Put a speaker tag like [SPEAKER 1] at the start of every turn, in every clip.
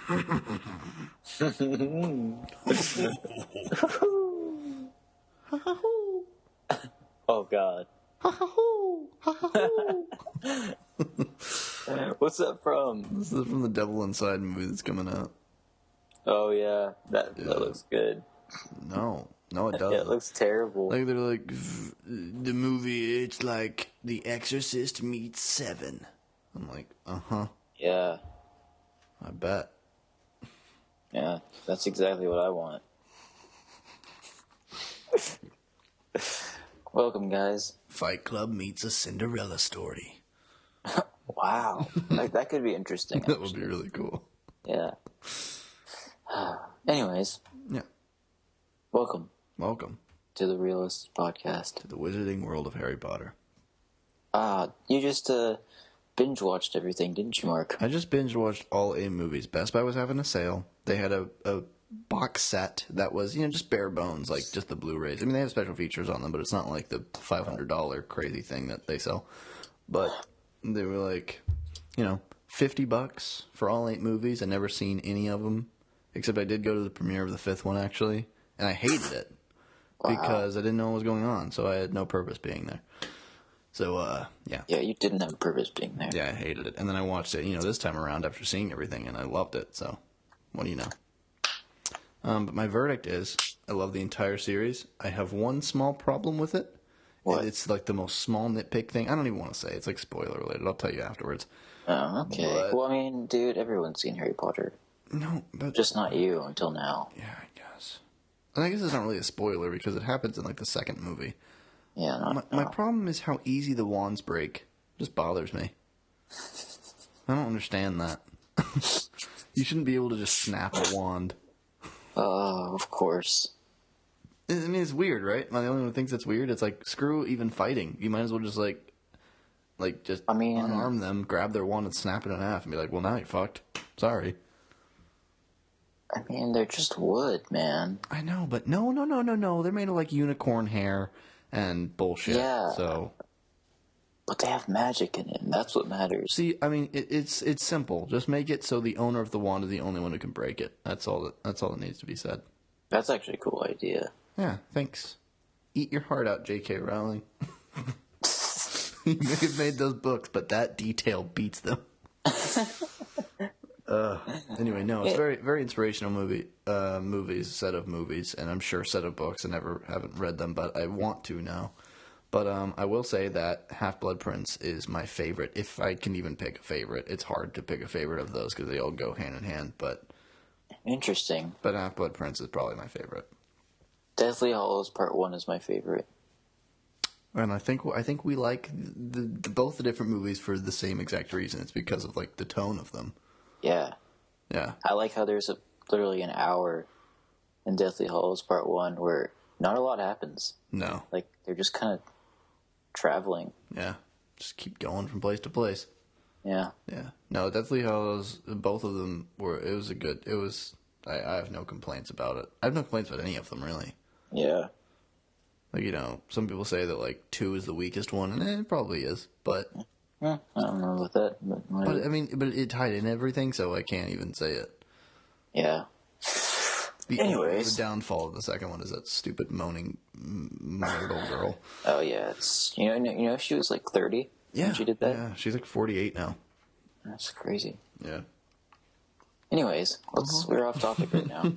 [SPEAKER 1] Oh, God. What's that from?
[SPEAKER 2] This is from the Devil Inside movie that's coming out.
[SPEAKER 1] Oh, yeah. That looks good.
[SPEAKER 2] No, it doesn't.
[SPEAKER 1] It looks terrible.
[SPEAKER 2] Like, they're like, the movie, it's like The Exorcist meets Seven. I'm like, uh-huh.
[SPEAKER 1] Yeah.
[SPEAKER 2] I bet.
[SPEAKER 1] Yeah, that's exactly what I want. Welcome, guys.
[SPEAKER 2] Fight Club meets a Cinderella story.
[SPEAKER 1] Wow. that could be interesting.
[SPEAKER 2] That would be really cool.
[SPEAKER 1] Yeah. Anyways.
[SPEAKER 2] Yeah.
[SPEAKER 1] Welcome
[SPEAKER 2] To
[SPEAKER 1] the Reelists podcast.
[SPEAKER 2] the Wizarding World of Harry Potter.
[SPEAKER 1] You just binge-watched everything, didn't you, Mark?
[SPEAKER 2] I just binge-watched all 8 movies. Best Buy was having a sale. They had a box set that was, just bare bones, like just the Blu-rays. I mean, they have special features on them, but it's not like the $500 crazy thing that they sell. But they were like, $50 for all 8 movies. I'd never seen any of them, except I did go to the premiere of the 5th one, actually, and I hated it because I didn't know what was going on, so I had no purpose being there. So, yeah.
[SPEAKER 1] Yeah, you didn't have a purpose being there.
[SPEAKER 2] Yeah, I hated it. And then I watched it, this time around after seeing everything, and I loved it, so what do you know? But my verdict is, I love the entire series. I have one small problem with it.
[SPEAKER 1] What?
[SPEAKER 2] It's like the most small nitpick thing. I don't even want to say. It's like spoiler related. I'll tell you afterwards.
[SPEAKER 1] Oh, okay.
[SPEAKER 2] But,
[SPEAKER 1] well, I mean, dude, everyone's seen Harry Potter.
[SPEAKER 2] No, but...
[SPEAKER 1] Just not you until now.
[SPEAKER 2] Yeah, I guess. And I guess it's not really a spoiler because it happens in like the second movie.
[SPEAKER 1] Yeah,
[SPEAKER 2] My problem is how easy the wands break. It just bothers me. I don't understand that. You shouldn't be able to just snap a wand.
[SPEAKER 1] Of course.
[SPEAKER 2] I mean, it's weird, right? Am I the only one who thinks it's weird? It's like, screw even fighting. You might as well just unarm them, grab their wand and snap it in half and be like, well, now you're fucked. Sorry.
[SPEAKER 1] I mean, they're just wood, man.
[SPEAKER 2] I know, but no. They're made of like unicorn hair and bullshit.
[SPEAKER 1] Yeah.
[SPEAKER 2] So.
[SPEAKER 1] But they have magic in it, and that's what matters.
[SPEAKER 2] See, I mean, it's simple. Just make it so the owner of the wand is the only one who can break it. That's all that needs to be said.
[SPEAKER 1] That's actually a cool idea.
[SPEAKER 2] Yeah, thanks. Eat your heart out, J.K. Rowling. You may have made those books, but that detail beats them. Anyway, no, it's very, very inspirational set of movies, and I'm sure set of books. I haven't read them, but I want to now. But I will say that Half-Blood Prince is my favorite, if I can even pick a favorite. It's hard to pick a favorite of those because they all go hand in hand. But
[SPEAKER 1] interesting.
[SPEAKER 2] But Half-Blood Prince is probably my favorite.
[SPEAKER 1] Deathly Hallows Part 1 is my favorite.
[SPEAKER 2] And I think we like both the different movies for the same exact reason. It's because of like the tone of them.
[SPEAKER 1] Yeah.
[SPEAKER 2] Yeah.
[SPEAKER 1] I like how there's literally an hour in Deathly Hallows Part 1 where not a lot happens.
[SPEAKER 2] No.
[SPEAKER 1] Like, they're just kind of traveling.
[SPEAKER 2] Yeah. Just keep going from place to place.
[SPEAKER 1] Yeah.
[SPEAKER 2] Yeah. No, Deathly Hallows, both of them I have no complaints about it. I have no complaints about any of them, really.
[SPEAKER 1] Yeah.
[SPEAKER 2] Like, some people say that, like, 2 is the weakest one, and it probably is, but...
[SPEAKER 1] I don't know about that,
[SPEAKER 2] but I mean, it tied in everything, so I can't even say it.
[SPEAKER 1] Yeah. Anyways.
[SPEAKER 2] The downfall of the second one is that stupid moaning marital girl.
[SPEAKER 1] Oh, yeah. It's, she was, like, 30 when she did that?
[SPEAKER 2] Yeah, she's, like, 48 now.
[SPEAKER 1] That's crazy.
[SPEAKER 2] Yeah.
[SPEAKER 1] Anyways, we're off topic right now.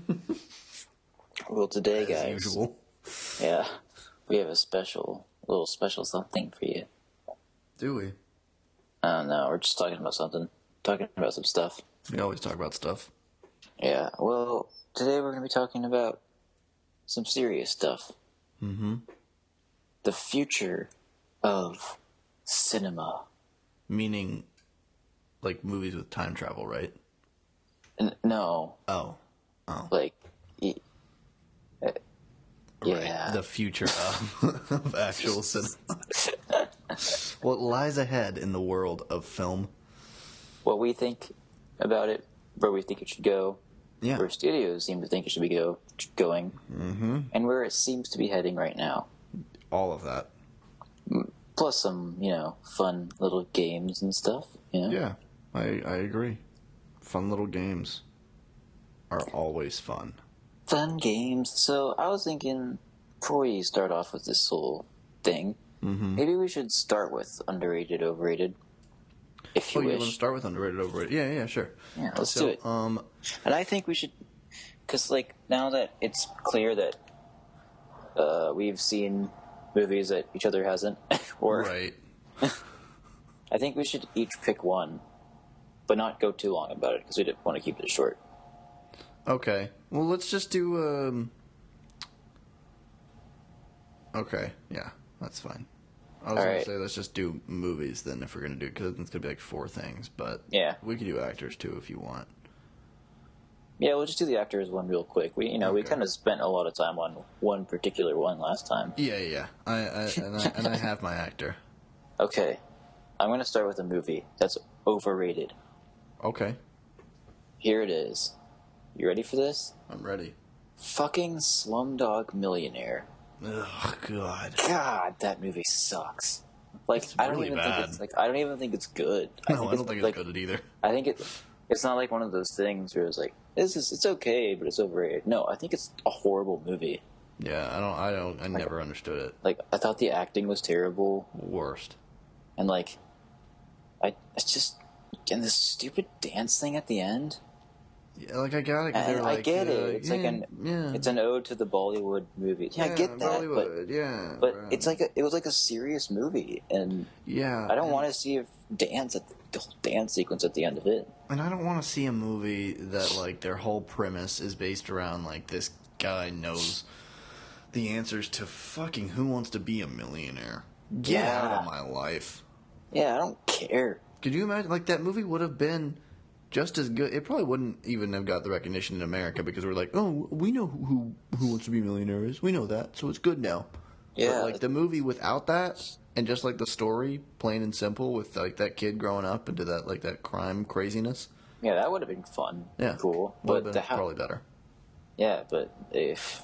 [SPEAKER 1] Well, today, guys...
[SPEAKER 2] As usual.
[SPEAKER 1] Yeah. We have a little special something for you.
[SPEAKER 2] Do we?
[SPEAKER 1] I don't know, we're just talking about something. Talking about some stuff.
[SPEAKER 2] We always talk about stuff.
[SPEAKER 1] Yeah, well, today we're going to be talking about some serious stuff.
[SPEAKER 2] Mm-hmm.
[SPEAKER 1] The future of cinema.
[SPEAKER 2] Meaning, like, movies with time travel, right?
[SPEAKER 1] No.
[SPEAKER 2] Oh.
[SPEAKER 1] Like,
[SPEAKER 2] Right.
[SPEAKER 1] yeah.
[SPEAKER 2] The future of actual cinema. What lies ahead in the world of film.
[SPEAKER 1] What we think about it, where we think it should go,
[SPEAKER 2] Yeah.
[SPEAKER 1] where studios seem to think it should be going,
[SPEAKER 2] Mm-hmm.
[SPEAKER 1] and where it seems to be heading right now.
[SPEAKER 2] All of that.
[SPEAKER 1] Plus some, fun little games and stuff,
[SPEAKER 2] Yeah, I agree. Fun little games. are always fun.
[SPEAKER 1] Fun games. So I was thinking, before we start off with this whole thing, maybe we should start with underrated, overrated. If you
[SPEAKER 2] You
[SPEAKER 1] wish.
[SPEAKER 2] want to start with underrated, overrated? Yeah, sure.
[SPEAKER 1] Yeah, let's do it. And I think we should, because now that it's clear that we've seen movies that each other hasn't, or
[SPEAKER 2] right.
[SPEAKER 1] I think we should each pick one, but not go too long about it because we didn't want to keep it short.
[SPEAKER 2] Okay. Well, let's just do. Okay. Yeah, that's fine. I was going to say let's just do movies then if we're going to do, because it's going to be like 4 things, but
[SPEAKER 1] yeah,
[SPEAKER 2] we could do actors too if you want.
[SPEAKER 1] Yeah, we'll just do the actors one real quick. We kind of spent a lot of time on one particular one last time.
[SPEAKER 2] Yeah. I have my actor.
[SPEAKER 1] Okay, I'm going to start with a movie that's overrated.
[SPEAKER 2] Okay.
[SPEAKER 1] Here it is. You ready for this?
[SPEAKER 2] I'm ready.
[SPEAKER 1] Fucking Slumdog Millionaire.
[SPEAKER 2] Oh God.
[SPEAKER 1] God, that movie sucks.
[SPEAKER 2] It's really bad.
[SPEAKER 1] I don't even think it's good.
[SPEAKER 2] No, I don't think it's good either.
[SPEAKER 1] I think it's not like one of those things where it's like it's okay, but it's overrated. No, I think it's a horrible movie.
[SPEAKER 2] Yeah, I never understood it.
[SPEAKER 1] Like, I thought the acting was terrible.
[SPEAKER 2] Worst.
[SPEAKER 1] And it's just, and this stupid dance thing at the end.
[SPEAKER 2] Yeah, I got it.
[SPEAKER 1] I get it. It's it's an ode to the Bollywood movie. Yeah, I get that.
[SPEAKER 2] Bollywood,
[SPEAKER 1] but it's it was like a serious movie, and I don't want to see a the whole dance sequence at the end of it.
[SPEAKER 2] And I don't want to see a movie that their whole premise is based around this guy knows the answers to fucking Who Wants to Be a Millionaire. Get out of my life.
[SPEAKER 1] Yeah, I don't care.
[SPEAKER 2] Could you imagine that movie would have been just as good? It probably wouldn't even have got the recognition in America because we're like, oh, we know who Wants to Be a Millionaire is. We know that, so it's good now.
[SPEAKER 1] Yeah,
[SPEAKER 2] but the movie without that, and just the story, plain and simple, with that kid growing up into that crime craziness.
[SPEAKER 1] Yeah, that would have been fun.
[SPEAKER 2] Yeah,
[SPEAKER 1] cool.
[SPEAKER 2] But probably better.
[SPEAKER 1] Yeah, but if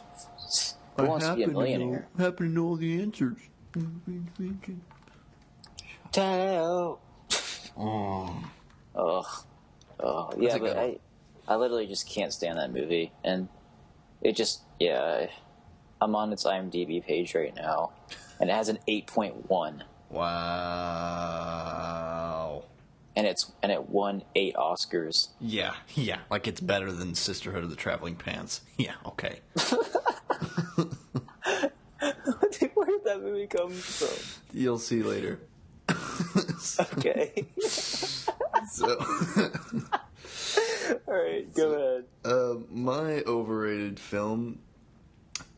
[SPEAKER 1] Who Wants to Be a Millionaire?
[SPEAKER 2] Happen to know all the answers.
[SPEAKER 1] Oh. Yeah, but I literally just can't stand that movie, and it just I'm on its IMDb page right now, and it has an 8.1.
[SPEAKER 2] Wow.
[SPEAKER 1] And it won 8 Oscars.
[SPEAKER 2] Yeah. It's better than Sisterhood of the Traveling Pants. Yeah, okay.
[SPEAKER 1] Where did that movie come from?
[SPEAKER 2] You'll see later.
[SPEAKER 1] Okay.
[SPEAKER 2] So.
[SPEAKER 1] Alright, go ahead.
[SPEAKER 2] My overrated film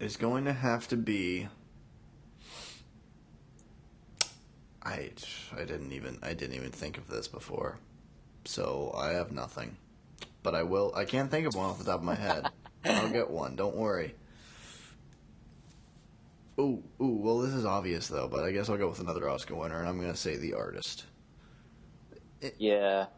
[SPEAKER 2] is going to have to be. I didn't even think of this before, so I have nothing. But I can't think of one off the top of my head. I'll get one. Don't worry. Ooh. Well, this is obvious though, but I guess I'll go with another Oscar winner, and I'm going to say The Artist.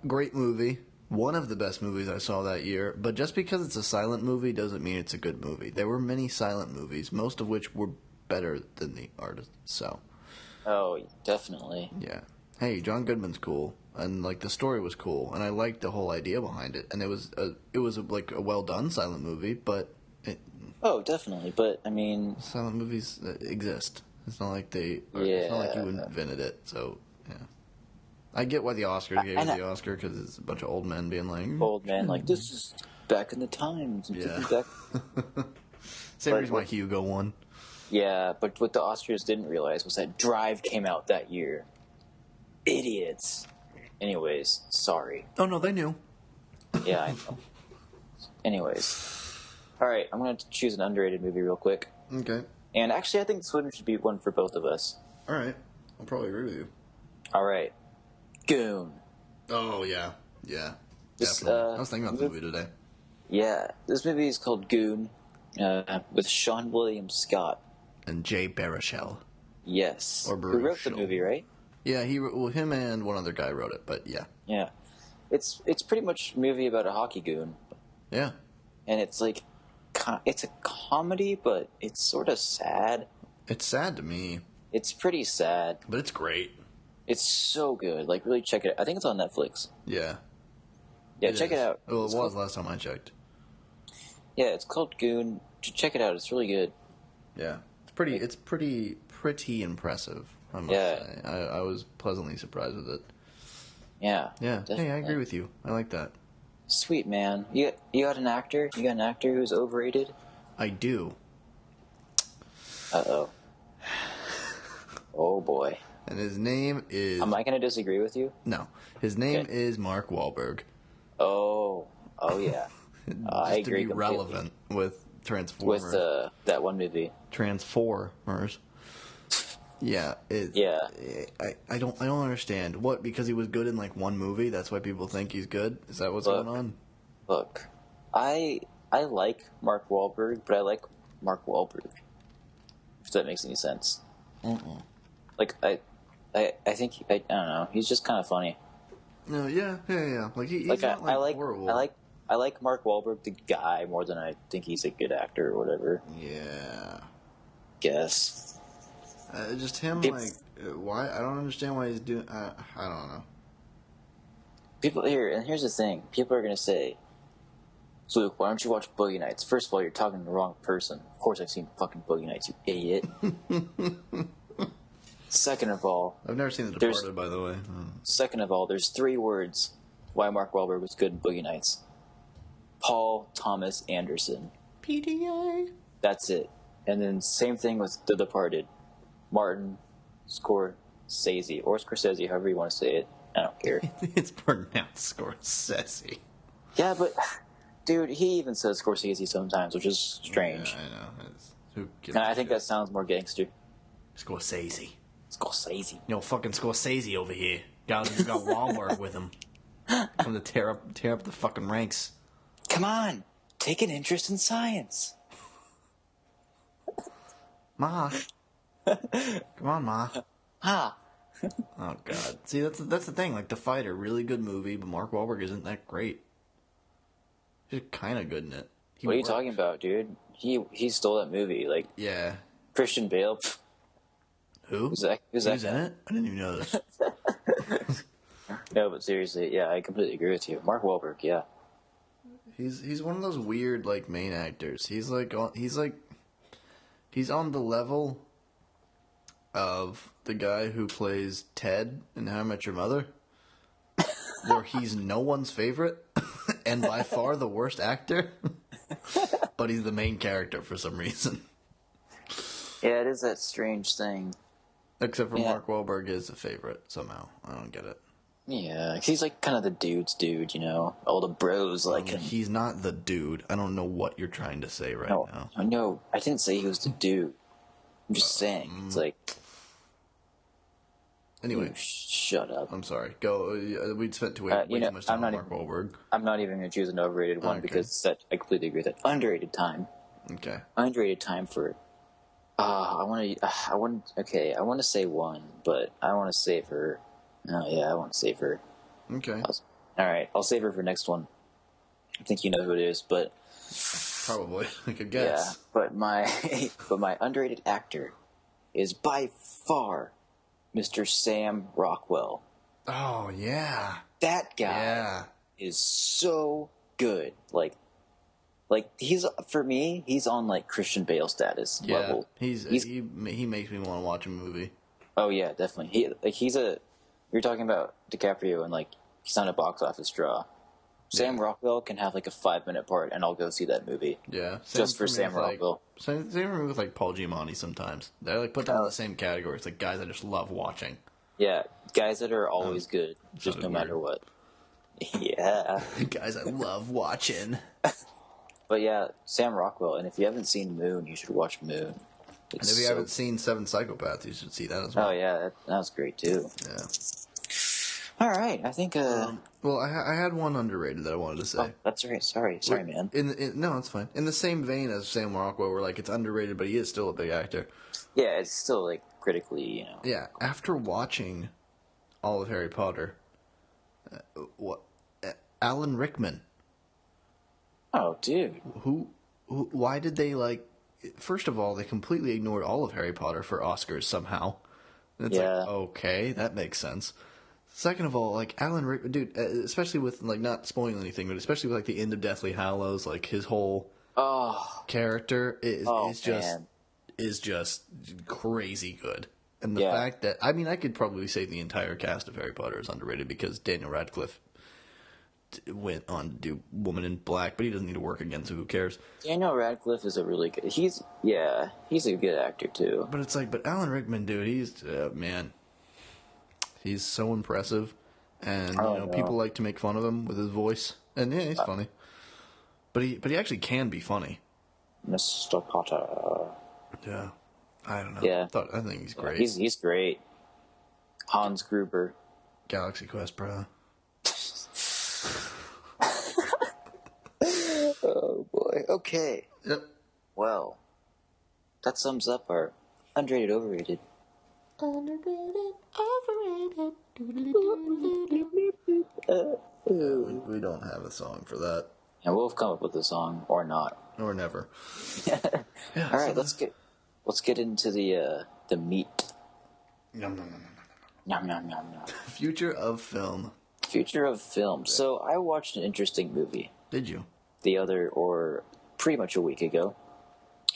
[SPEAKER 2] Great movie. One of the best movies I saw that year, but just because it's a silent movie doesn't mean it's a good movie. There were many silent movies, most of which were better than The Artist, so.
[SPEAKER 1] Oh, definitely.
[SPEAKER 2] Yeah. Hey, John Goodman's cool, and the story was cool, and I liked the whole idea behind it, and it was a well done silent movie, but
[SPEAKER 1] oh, definitely, but I mean,
[SPEAKER 2] silent movies exist. It's not like it's not like you invented it, so yeah. I get why the Oscars gave it the Oscar, because it's a bunch of old men being
[SPEAKER 1] this is back in the times.
[SPEAKER 2] Yeah. Same reason why Hugo won.
[SPEAKER 1] Yeah, but what the Oscars didn't realize was that Drive came out that year. Idiots. Anyways, sorry.
[SPEAKER 2] Oh, no, they knew.
[SPEAKER 1] Yeah, I know. Anyways. Alright, I'm going to choose an underrated movie real quick.
[SPEAKER 2] Okay.
[SPEAKER 1] And actually, I think this one should be one for both of us.
[SPEAKER 2] Alright. I'll probably agree with you.
[SPEAKER 1] Alright. Goon.
[SPEAKER 2] Oh, yeah. Yeah.
[SPEAKER 1] This,
[SPEAKER 2] definitely. I was thinking about the movie today.
[SPEAKER 1] Yeah, this movie is called Goon, with Sean William Scott.
[SPEAKER 2] And Jay Baruchel.
[SPEAKER 1] Yes.
[SPEAKER 2] Or
[SPEAKER 1] Who wrote the movie, right?
[SPEAKER 2] Yeah, him and one other guy wrote it, but yeah.
[SPEAKER 1] Yeah. It's pretty much a movie about a hockey goon.
[SPEAKER 2] Yeah.
[SPEAKER 1] And it's it's a comedy, but it's sort of sad.
[SPEAKER 2] It's sad to me.
[SPEAKER 1] It's pretty sad.
[SPEAKER 2] But it's great.
[SPEAKER 1] It's so good. Really check it out. I think it's on Netflix.
[SPEAKER 2] Yeah.
[SPEAKER 1] Yeah, check it out.
[SPEAKER 2] Well, it was last time I checked.
[SPEAKER 1] Yeah, it's called Goon. Check it out. It's really good.
[SPEAKER 2] Yeah, it's pretty impressive. I must say, I was pleasantly surprised with it.
[SPEAKER 1] Yeah.
[SPEAKER 2] Yeah.
[SPEAKER 1] Definitely.
[SPEAKER 2] Hey, I agree with you. I like that.
[SPEAKER 1] Sweet, man. You got an actor? You got an actor who's overrated?
[SPEAKER 2] I do.
[SPEAKER 1] Uh-oh. Oh, boy.
[SPEAKER 2] And his name is...
[SPEAKER 1] Am I going to disagree with you?
[SPEAKER 2] No. His name is Mark Wahlberg.
[SPEAKER 1] Oh yeah. I agree
[SPEAKER 2] to be relevant with Transformers.
[SPEAKER 1] With that one movie.
[SPEAKER 2] Transformers. Yeah. I don't understand. What, because he was good in like one movie, that's why people think he's good? Is that what's going on?
[SPEAKER 1] Look, I like Mark Wahlberg, but I like Mark Wahlberg. If that makes any sense. Like I think I don't know. He's just kind of funny.
[SPEAKER 2] No, yeah. Like he's
[SPEAKER 1] like
[SPEAKER 2] not horrible.
[SPEAKER 1] I like Mark Wahlberg the guy more than I think he's a good actor or whatever.
[SPEAKER 2] Yeah.
[SPEAKER 1] Guess.
[SPEAKER 2] Just him, why? I don't understand why he's doing. I don't know.
[SPEAKER 1] Here's the thing. People are gonna say, "Luke, why don't you watch Boogie Nights?" First of all, you're talking to the wrong person. Of course, I've seen fucking Boogie Nights, you idiot. Second of all,
[SPEAKER 2] I've never seen The Departed, by the way.
[SPEAKER 1] Second of all, there's 3 words why Mark Wahlberg was good in Boogie Nights. Paul Thomas Anderson.
[SPEAKER 2] PTA.
[SPEAKER 1] That's it. And then same thing with The Departed. Martin Scorsese, or Scorsese, however you want to say it. I don't care.
[SPEAKER 2] It's pronounced Scorsese.
[SPEAKER 1] Yeah, but, dude, he even says Scorsese sometimes, which is strange.
[SPEAKER 2] Yeah, I know.
[SPEAKER 1] And I think that sounds more gangster.
[SPEAKER 2] Scorsese.
[SPEAKER 1] Yo,
[SPEAKER 2] fucking Scorsese over here. Got Wahlberg with him. Come to tear up the fucking ranks.
[SPEAKER 1] Come on, take an interest in science.
[SPEAKER 2] Ma. Come on, Ma.
[SPEAKER 1] Ha.
[SPEAKER 2] Oh, God. See, that's the thing. Like, The Fighter, really good movie, but Mark Wahlberg isn't that great. He's kind of good in it.
[SPEAKER 1] What are you talking about, dude? He stole that movie. Like,
[SPEAKER 2] yeah.
[SPEAKER 1] Christian Bale.
[SPEAKER 2] Who?
[SPEAKER 1] Who's that
[SPEAKER 2] in it? I didn't even know this.
[SPEAKER 1] No, but seriously, yeah, I completely agree with you. Mark Wahlberg, yeah.
[SPEAKER 2] He's one of those weird, like, main actors. He's on the level of the guy who plays Ted in How I Met Your Mother, where he's no one's favorite and by far the worst actor, but he's the main character for some reason.
[SPEAKER 1] Yeah, it is that strange thing.
[SPEAKER 2] Except for Mark Wahlberg is a favorite somehow. I don't get it.
[SPEAKER 1] Yeah, he's like kind of the dude's dude, you know? All the bros like him.
[SPEAKER 2] He's not the dude. I don't know what you're trying to say now.
[SPEAKER 1] No, I didn't say he was the dude. I'm just saying. It's like...
[SPEAKER 2] Anyway.
[SPEAKER 1] Shut up.
[SPEAKER 2] I'm sorry. Go. We'd spent way too much time on Mark Wahlberg.
[SPEAKER 1] I'm not even going to choose an overrated one because I completely agree with that. Underrated time.
[SPEAKER 2] Okay.
[SPEAKER 1] Underrated time for... I want to say one, but I want to save her. Oh, yeah, I want to save her.
[SPEAKER 2] Okay.
[SPEAKER 1] Alright, I'll save her for next one. I think you know who it is, but...
[SPEAKER 2] Probably. I could guess.
[SPEAKER 1] Yeah, but my underrated actor is by far Mr. Sam Rockwell.
[SPEAKER 2] Oh, yeah.
[SPEAKER 1] That guy is so good. Like he's, for me, he's on like Christian Bale status level. He
[SPEAKER 2] makes me want to watch a movie.
[SPEAKER 1] Oh yeah, definitely. You're talking about DiCaprio and like he's not a box office draw. Sam Rockwell can have like a 5-minute part and I'll go see that movie.
[SPEAKER 2] Yeah.
[SPEAKER 1] Just for Sam Rockwell.
[SPEAKER 2] Same with like Paul Giamatti sometimes. They like put them in the same category. It's like guys I just love watching.
[SPEAKER 1] Yeah, guys that are always good, just no matter what. Yeah.
[SPEAKER 2] Guys I love watching.
[SPEAKER 1] But yeah, Sam Rockwell, and if you haven't seen Moon, you should watch Moon.
[SPEAKER 2] And if you haven't seen Seven Psychopaths, you should see that as well.
[SPEAKER 1] Oh yeah, that was great too.
[SPEAKER 2] Yeah.
[SPEAKER 1] All right, I think.
[SPEAKER 2] Well, I had one underrated that I wanted to say.
[SPEAKER 1] Oh, that's right. Sorry, man.
[SPEAKER 2] No, it's fine. In the same vein as Sam Rockwell, where like it's underrated, but he is still a big actor.
[SPEAKER 1] Yeah, it's still like critically, you know.
[SPEAKER 2] Yeah, after watching all of Harry Potter, Alan Rickman.
[SPEAKER 1] Oh, dude.
[SPEAKER 2] Who? Why did they like? First of all, they completely ignored all of Harry Potter for Oscars somehow. And it's like, okay, that makes sense. Second of all, like Alan Rickman, dude, especially with like not spoiling anything, but especially with like the end of Deathly Hallows, like his whole
[SPEAKER 1] Oh,
[SPEAKER 2] character
[SPEAKER 1] oh
[SPEAKER 2] is
[SPEAKER 1] man,
[SPEAKER 2] just crazy good. And the
[SPEAKER 1] yeah.
[SPEAKER 2] fact that, I mean, I could probably say the entire cast of Harry Potter is underrated because Daniel Radcliffe went on to do Woman in Black, but he doesn't need to work again, so who cares?
[SPEAKER 1] Daniel Radcliffe is a really good. He's a good actor too.
[SPEAKER 2] But it's like, but Alan Rickman, dude, he's man, he's so impressive, and
[SPEAKER 1] Oh
[SPEAKER 2] people
[SPEAKER 1] no,
[SPEAKER 2] like to make fun of him with his voice, and yeah, he's funny, but he actually can be funny.
[SPEAKER 1] Mr. Potter.
[SPEAKER 2] Yeah, I don't know.
[SPEAKER 1] Yeah,
[SPEAKER 2] I think he's
[SPEAKER 1] yeah,
[SPEAKER 2] great.
[SPEAKER 1] he's great. Hans Gruber.
[SPEAKER 2] Galaxy Quest, bro.
[SPEAKER 1] Oh boy. Okay.
[SPEAKER 2] Yep.
[SPEAKER 1] Well, that sums up our underrated, overrated.
[SPEAKER 2] Underrated, overrated. We don't have a song for that,
[SPEAKER 1] And we'll come up with a song or not.
[SPEAKER 2] or never. Yeah.
[SPEAKER 1] All right, let's get into the meat.
[SPEAKER 2] Yum, yum, yum,
[SPEAKER 1] Yum yum yum yum.
[SPEAKER 2] Future of film.
[SPEAKER 1] Future of film. So I watched an interesting movie
[SPEAKER 2] Did you?
[SPEAKER 1] or pretty much a week ago.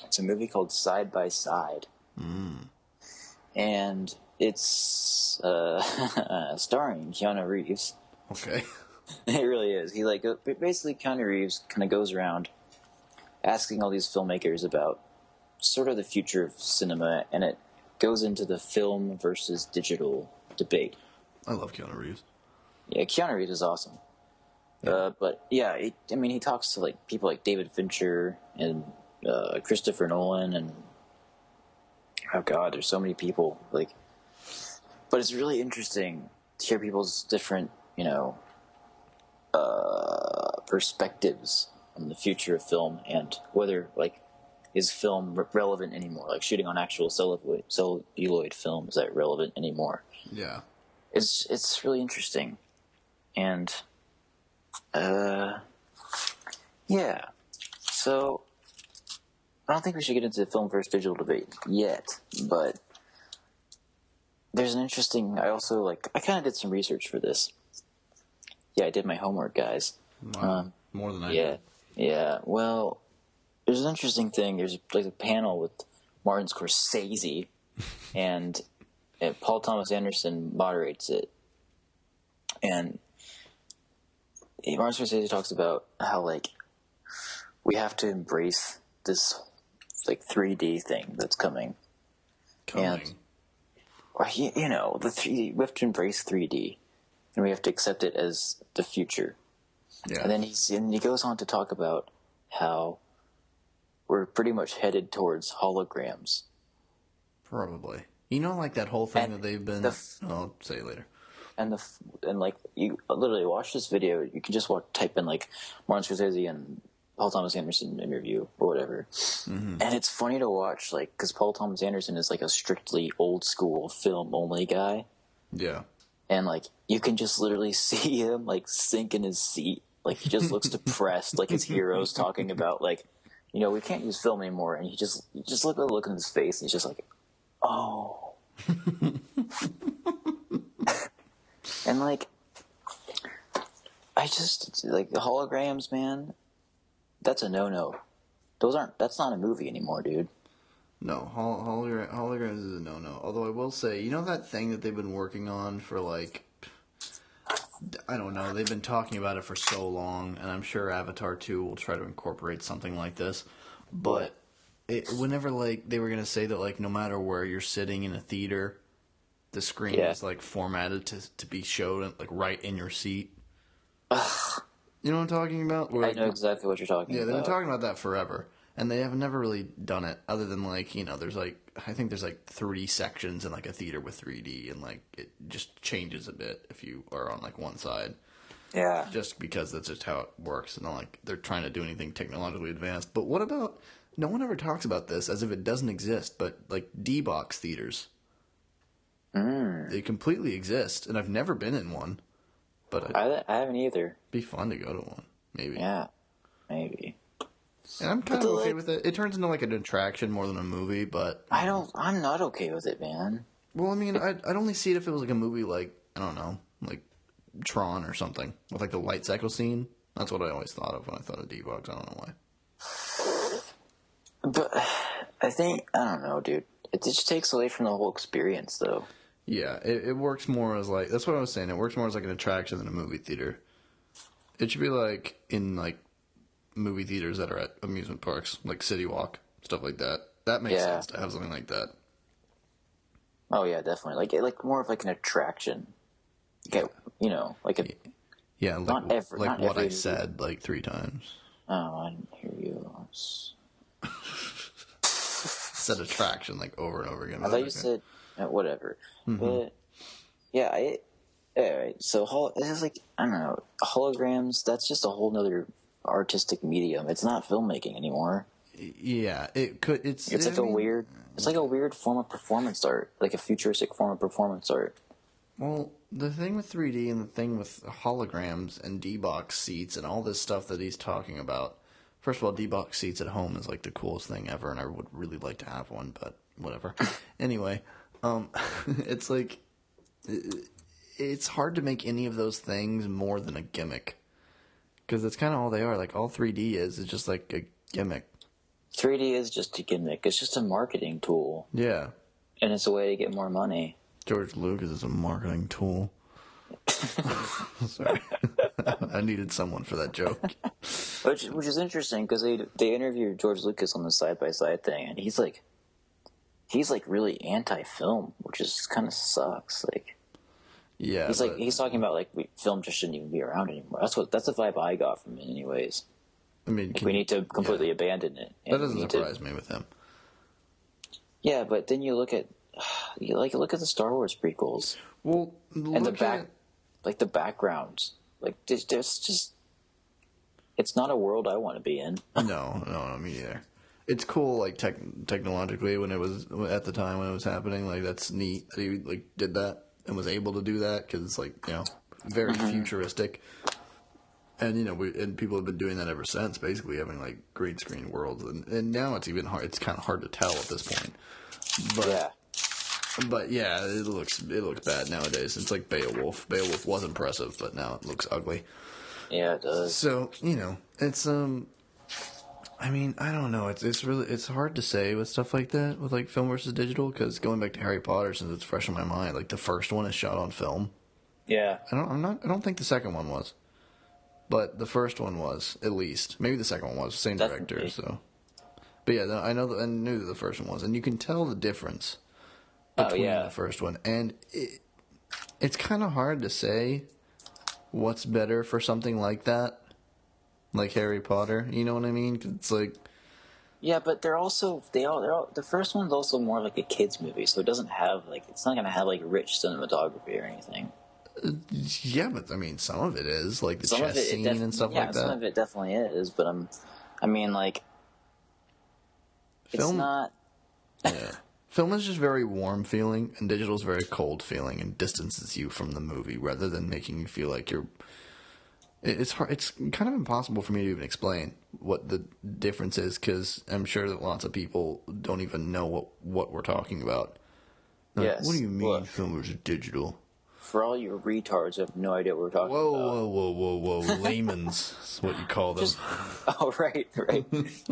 [SPEAKER 1] It's a movie called Side by Side, and it's starring Keanu Reeves.
[SPEAKER 2] Okay.
[SPEAKER 1] It really is. He basically Keanu Reeves kind of goes around asking all these filmmakers about sort of the future of cinema, and it goes into the film versus digital debate.
[SPEAKER 2] I love Keanu Reeves.
[SPEAKER 1] Yeah, Keanu Reeves is awesome. But yeah, he talks to like people like David Fincher and Christopher Nolan, and oh god, there's so many people. Like, but it's really interesting to hear people's different, perspectives on the future of film and whether like is film relevant anymore. Like shooting on actual celluloid film, is that relevant anymore?
[SPEAKER 2] Yeah.
[SPEAKER 1] It's really interesting, and yeah. So I don't think we should get into the film versus digital debate yet, but there's an interesting. I kind of did some research for this. Yeah, I did my homework, guys.
[SPEAKER 2] Wow. More than I
[SPEAKER 1] Yeah,
[SPEAKER 2] did.
[SPEAKER 1] yeah. Well, there's an interesting thing. There's like a panel with Martin Scorsese, and Paul Thomas Anderson moderates it, and Martin Scorsese talks about how like we have to embrace this like 3D thing that's coming.
[SPEAKER 2] Coming.
[SPEAKER 1] And the 3D, we have to embrace 3D, and we have to accept it as the future.
[SPEAKER 2] Yeah.
[SPEAKER 1] And then he goes on to talk about how we're pretty much headed towards holograms.
[SPEAKER 2] Probably. Like that whole thing
[SPEAKER 1] And
[SPEAKER 2] that they've been. I'll say it later.
[SPEAKER 1] And like you literally watch this video. You can just type in like Martin Scorsese and Paul Thomas Anderson interview or whatever, and it's funny to watch, like because Paul Thomas Anderson is like a strictly old school film only guy.
[SPEAKER 2] Yeah.
[SPEAKER 1] And like you can just literally see him like sink in his seat, like he just looks depressed, like his hero's talking about like, we can't use film anymore, and you just look at the look in his face, and he's just like, oh. And like, I just like the holograms, man. That's a no-no. That's not a movie anymore, dude.
[SPEAKER 2] No, holograms is a no-no. Although I will say, that thing that they've been working on for like, I don't know, they've been talking about it for so long, and I'm sure Avatar 2 will try to incorporate something like this. But whenever like they were gonna say that like no matter where you're sitting in a theater, the screen is like formatted to be showed like right in your seat.
[SPEAKER 1] Ugh.
[SPEAKER 2] You know what I'm talking about?
[SPEAKER 1] I know exactly what you're talking about.
[SPEAKER 2] Yeah, they've been talking about that forever. And they have never really done it other than like, there's like, I think there's like 3 sections in like a theater with 3D, and like it just changes a bit if you are on like one side.
[SPEAKER 1] Yeah.
[SPEAKER 2] Just because that's just how it works. And not like they're trying to do anything technologically advanced. But what about, no one ever talks about this as if it doesn't exist, but like D-Box theaters. They completely exist, and I've never been in one. But
[SPEAKER 1] I haven't either.
[SPEAKER 2] It'd be fun to go to one, maybe.
[SPEAKER 1] Yeah, maybe.
[SPEAKER 2] And I'm kind of okay with it. It turns into like an attraction more than a movie, but
[SPEAKER 1] I'm not okay with it, man.
[SPEAKER 2] Well, I mean, I'd only see it if it was like a movie like, I don't know, like Tron or something with like the light cycle scene. That's what I always thought of when I thought of D-Box. I don't know why.
[SPEAKER 1] But I think I don't know, dude. It just takes away from the whole experience, though.
[SPEAKER 2] Yeah, it works more as like that's what I was saying. It works more as like an attraction than a movie theater. It should be like in like movie theaters that are at amusement parks, like City Walk, stuff like that. That makes
[SPEAKER 1] Yeah.
[SPEAKER 2] sense to have something like that.
[SPEAKER 1] Oh yeah, definitely. Like more of like an attraction. Okay, like a
[SPEAKER 2] Yeah, like
[SPEAKER 1] not
[SPEAKER 2] what
[SPEAKER 1] every
[SPEAKER 2] I
[SPEAKER 1] movie.
[SPEAKER 2] said like 3 times.
[SPEAKER 1] Oh, I didn't hear you.
[SPEAKER 2] Said attraction like over and over again.
[SPEAKER 1] I thought you said whatever. But yeah, alright. So it's just like I don't know, holograms. That's just a whole nother artistic medium. It's not filmmaking anymore.
[SPEAKER 2] Yeah, it could.
[SPEAKER 1] It's like It's like a weird form of performance art, like a futuristic form of performance art.
[SPEAKER 2] Well, the thing with 3D and the thing with holograms and D-box seats and all this stuff that he's talking about. First of all, D-box seats at home is like the coolest thing ever, and I would really like to have one, but whatever. Anyway, it's like it's hard to make any of those things more than a gimmick because that's kind of all they are. Like all 3D is just like a gimmick.
[SPEAKER 1] 3D is just a gimmick. It's just a marketing tool,
[SPEAKER 2] Yeah,
[SPEAKER 1] and it's a way to get more money.
[SPEAKER 2] George Lucas is a marketing tool. Sorry, I needed someone for that joke.
[SPEAKER 1] Which is interesting because they interviewed George Lucas on the side by side thing, and he's like really anti-film, which is kind of sucks. Like
[SPEAKER 2] Yeah,
[SPEAKER 1] he's talking about like film just shouldn't even be around anymore. That's the vibe I got from it, anyways.
[SPEAKER 2] I mean,
[SPEAKER 1] Like we need to completely abandon it.
[SPEAKER 2] That doesn't surprise me with him.
[SPEAKER 1] Yeah, but then you look at look at the Star Wars prequels.
[SPEAKER 2] Well,
[SPEAKER 1] and the backgrounds, like there's just it's not a world I want to be in.
[SPEAKER 2] No, me either. It's cool, like technologically when it was at the time when it was happening. Like that's neat that he like did that and was able to do that because it's like very futuristic. And and people have been doing that ever since, basically having like green screen worlds, and now it's even hard. It's kind of hard to tell at this point. But
[SPEAKER 1] Yeah.
[SPEAKER 2] But yeah, it looks bad nowadays. It's like Beowulf. Beowulf was impressive, but now it looks ugly.
[SPEAKER 1] Yeah, it does.
[SPEAKER 2] So it's I mean, I don't know. It's hard to say with stuff like that with like film versus digital because going back to Harry Potter since it's fresh in my mind, like the first one is shot on film.
[SPEAKER 1] Yeah.
[SPEAKER 2] I don't think the second one was, but the first one was at least. Maybe the second one was same
[SPEAKER 1] Definitely.
[SPEAKER 2] director. So, but yeah, I knew that the first one was, and you can tell the difference between the first one, and it's kind of hard to say what's better for something like that, like Harry Potter. You know what I mean? 'Cause it's like,
[SPEAKER 1] yeah, but they're all the first one's also more like a kids movie, so it doesn't have like it's not gonna have like rich cinematography or anything.
[SPEAKER 2] yeah, but I mean, some of it is like the
[SPEAKER 1] Some of
[SPEAKER 2] chess scene and stuff like that.
[SPEAKER 1] Some of it definitely is, but I mean, like,
[SPEAKER 2] Film,
[SPEAKER 1] it's not.
[SPEAKER 2] yeah. Film is just very warm feeling, and digital is very cold feeling, and distances you from the movie rather than making you feel like you're. It's hard. It's kind of impossible for me to even explain what the difference is because I'm sure that lots of people don't even know what we're talking about. Like,
[SPEAKER 1] Yes.
[SPEAKER 2] what do you mean
[SPEAKER 1] Look,
[SPEAKER 2] film versus digital?
[SPEAKER 1] for all you retards who have no idea what we're talking about.
[SPEAKER 2] Whoa. Layman's is what you call them.
[SPEAKER 1] Oh, right.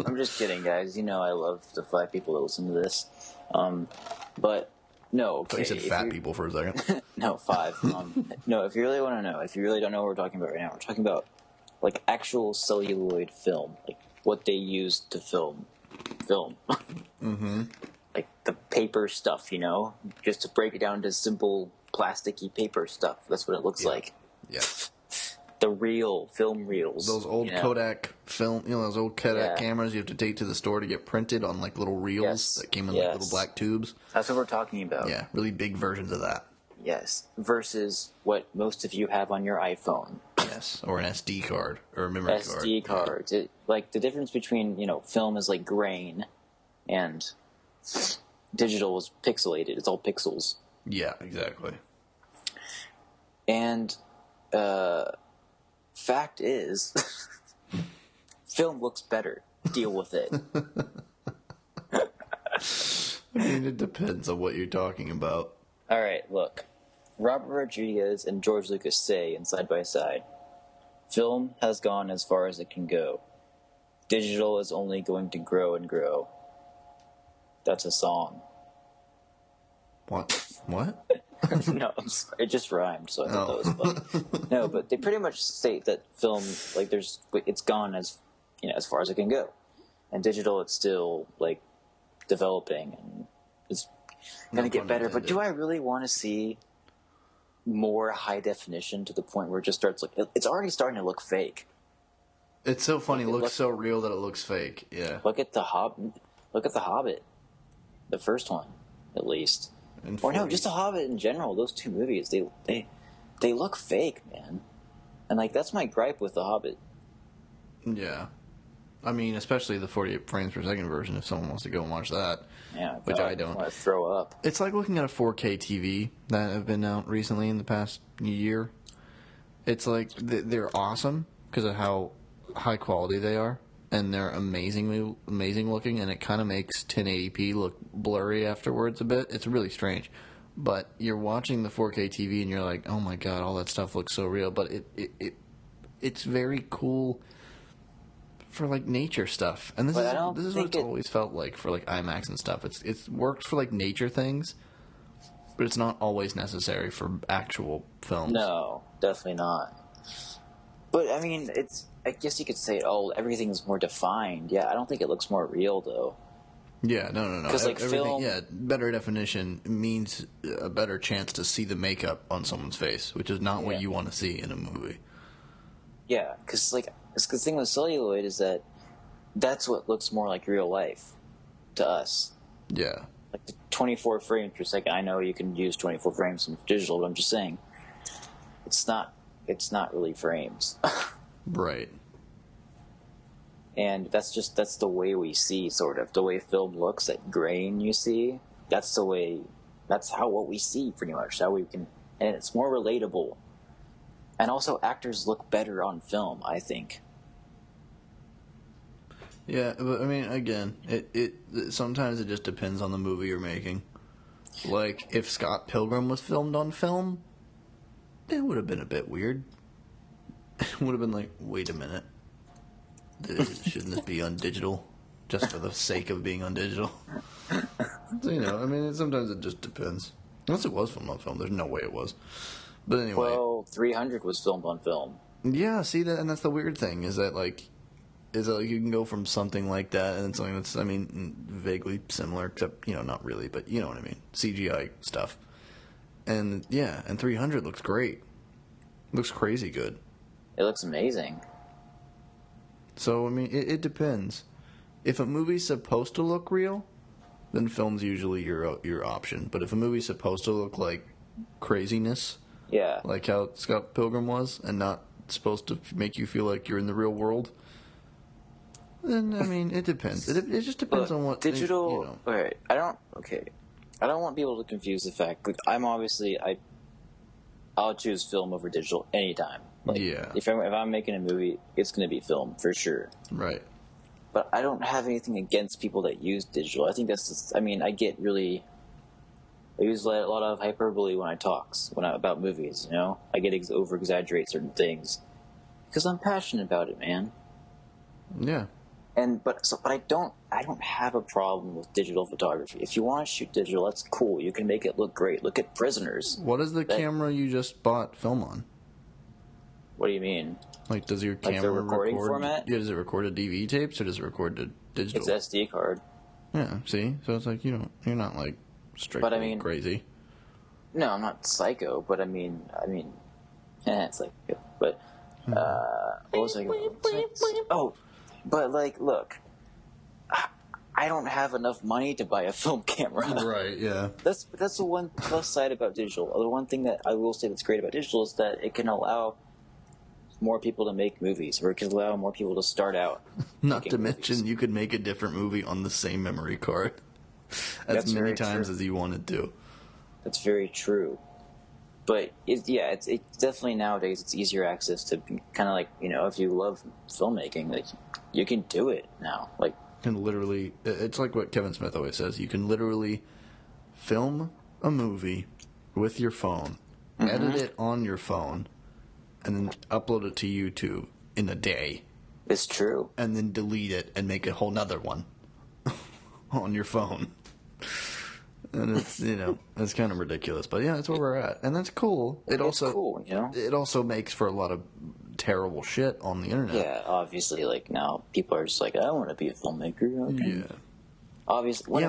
[SPEAKER 1] I'm just kidding, guys. You know I love the 5 people that listen to this. But no, okay.
[SPEAKER 2] I thought you said fat people for a second.
[SPEAKER 1] No, 5. No, if you really want to know, if you really don't know what we're talking about right now, we're talking about like actual celluloid film, like what they use to film. Mm-hmm. Like the paper stuff, just to break it down to simple plasticky paper stuff. That's what it looks like.
[SPEAKER 2] Yeah.
[SPEAKER 1] The real film reels.
[SPEAKER 2] Those old Kodak film, those old Kodak cameras you have to take to the store to get printed on like little reels that came in like little black tubes.
[SPEAKER 1] That's what we're talking about.
[SPEAKER 2] Yeah, really big versions of that.
[SPEAKER 1] Yes, versus what most of you have on your iPhone.
[SPEAKER 2] Yes, or an SD card or a memory card.
[SPEAKER 1] SD cards. Yeah. Like the difference between film is like grain, and digital is pixelated. It's all pixels.
[SPEAKER 2] Yeah, exactly.
[SPEAKER 1] And fact is, film looks better. Deal with it.
[SPEAKER 2] I mean, it depends on what you're talking about.
[SPEAKER 1] All right, look. Robert Rodriguez and George Lucas say in Side by Side, film has gone as far as it can go. Digital is only going to grow and grow. That's a song.
[SPEAKER 2] What? What?
[SPEAKER 1] No, it just rhymed, so I thought that was funny. No, but they pretty much state that film, like, it's gone as, as far as it can go, and digital, it's still like developing and it's gonna get better. But do I really want to see more high definition to the point where it just starts it's already starting to look fake.
[SPEAKER 2] It's so funny. It looks so real that it looks fake. Yeah.
[SPEAKER 1] Look at the Hobbit, the first one, at least. Or no, just The Hobbit in general. Those two movies, they look fake, man. And like that's my gripe with The Hobbit.
[SPEAKER 2] Yeah, I mean, especially the 48 frames per second version. If someone wants to go and watch that,
[SPEAKER 1] yeah,
[SPEAKER 2] which I don't.
[SPEAKER 1] I want to throw up.
[SPEAKER 2] It's like looking at a 4K TV that have been out recently in the past year. It's like they're awesome because of how high quality they are, and they're amazing looking, and it kind of makes 1080p look blurry afterwards a bit. It's really strange. But you're watching the 4K TV and you're like, oh my god, all that stuff looks so real. But it's very cool for like nature stuff. And this is what it's always felt like for like IMAX and stuff. It's worked for like nature things, but it's not always necessary for actual films.
[SPEAKER 1] No, definitely not. But I mean, I guess you could say, oh, everything's more defined. Yeah, I don't think it looks more real, though.
[SPEAKER 2] Yeah, no.
[SPEAKER 1] Because like film,
[SPEAKER 2] better definition means a better chance to see the makeup on someone's face, which is not what you want to see in a movie.
[SPEAKER 1] Yeah, because like the thing with celluloid is that's what looks more like real life to us.
[SPEAKER 2] Yeah.
[SPEAKER 1] Like the 24 frames per second. I know you can use 24 frames in digital, but I'm just saying, it's not really frames.
[SPEAKER 2] Right.
[SPEAKER 1] And that's the way we see, sort of. The way film looks, that grain you see, that's what we see, pretty much. How we can, and it's more relatable. And also, actors look better on film, I think.
[SPEAKER 2] Yeah, but I mean, again, it sometimes it just depends on the movie you're making. Like, if Scott Pilgrim was filmed on film, it would have been a bit weird. It would have been like, wait a minute. Shouldn't this be on digital? Just for the sake of being on digital? So, I mean, sometimes it just depends. Unless it was filmed on film. There's no way it was. But anyway.
[SPEAKER 1] Well, 300 was filmed on film.
[SPEAKER 2] Yeah, see, and that's the weird thing, is that you can go from something like that and something that's, I mean, vaguely similar, except, not really, but you know what I mean. CGI stuff. And, yeah, and 300 looks great. Looks crazy good.
[SPEAKER 1] It looks amazing.
[SPEAKER 2] So, I mean, it depends. If a movie's supposed to look real, then film's usually your option. But if a movie's supposed to look like craziness,
[SPEAKER 1] yeah,
[SPEAKER 2] like how Scott Pilgrim was, and not supposed to make you feel like you're in the real world, then, I mean, it depends. It just depends on what...
[SPEAKER 1] Digital... Alright, I don't want people to confuse the fact... Like, I'll choose film over digital anytime. Like,
[SPEAKER 2] yeah.
[SPEAKER 1] If I'm making a movie, it's going to be film, for sure.
[SPEAKER 2] Right.
[SPEAKER 1] But I don't have anything against people that use digital. I think that's just... I mean, I use a lot of hyperbole when I talk about movies, I get over-exaggerate certain things. Because I'm passionate about it, man.
[SPEAKER 2] Yeah.
[SPEAKER 1] But I don't have a problem with digital photography. If you want to shoot digital, that's cool. You can make it look great. Look at Prisoners.
[SPEAKER 2] What is the camera you just bought film on?
[SPEAKER 1] What do you mean?
[SPEAKER 2] Like, does your camera
[SPEAKER 1] the recording format?
[SPEAKER 2] Yeah, does it record to DV tapes or does it record to digital?
[SPEAKER 1] It's SD card.
[SPEAKER 2] Yeah, see? So it's like you're not like strictly crazy.
[SPEAKER 1] No, I'm not psycho, but I mean it's like, but what was I going to say? Oh, but like, look, I don't have enough money to buy a film camera.
[SPEAKER 2] Right, yeah.
[SPEAKER 1] That's the one plus side about digital. The one thing that I will say that's great about digital is that it can allow more people to make movies, or it can allow more people to start out.
[SPEAKER 2] Not to mention, you could make a different movie on the same memory card as many times as you wanted to.
[SPEAKER 1] That's very true. But it's definitely nowadays it's easier access to kind of like, if you love filmmaking, like you can do it now. Like,
[SPEAKER 2] can literally, it's like what Kevin Smith always says. You can literally film a movie with your phone, edit it on your phone, and then upload it to YouTube in a day.
[SPEAKER 1] It's true.
[SPEAKER 2] And then delete it and make a whole nother one on your phone. And it's, it's kind of ridiculous, but yeah, that's where we're at, and that's cool.
[SPEAKER 1] It's cool,
[SPEAKER 2] It also makes for a lot of terrible shit on the internet.
[SPEAKER 1] Yeah, obviously, like, now people are just like, I want to be a filmmaker. Okay.
[SPEAKER 2] Yeah.
[SPEAKER 1] Obviously,
[SPEAKER 2] What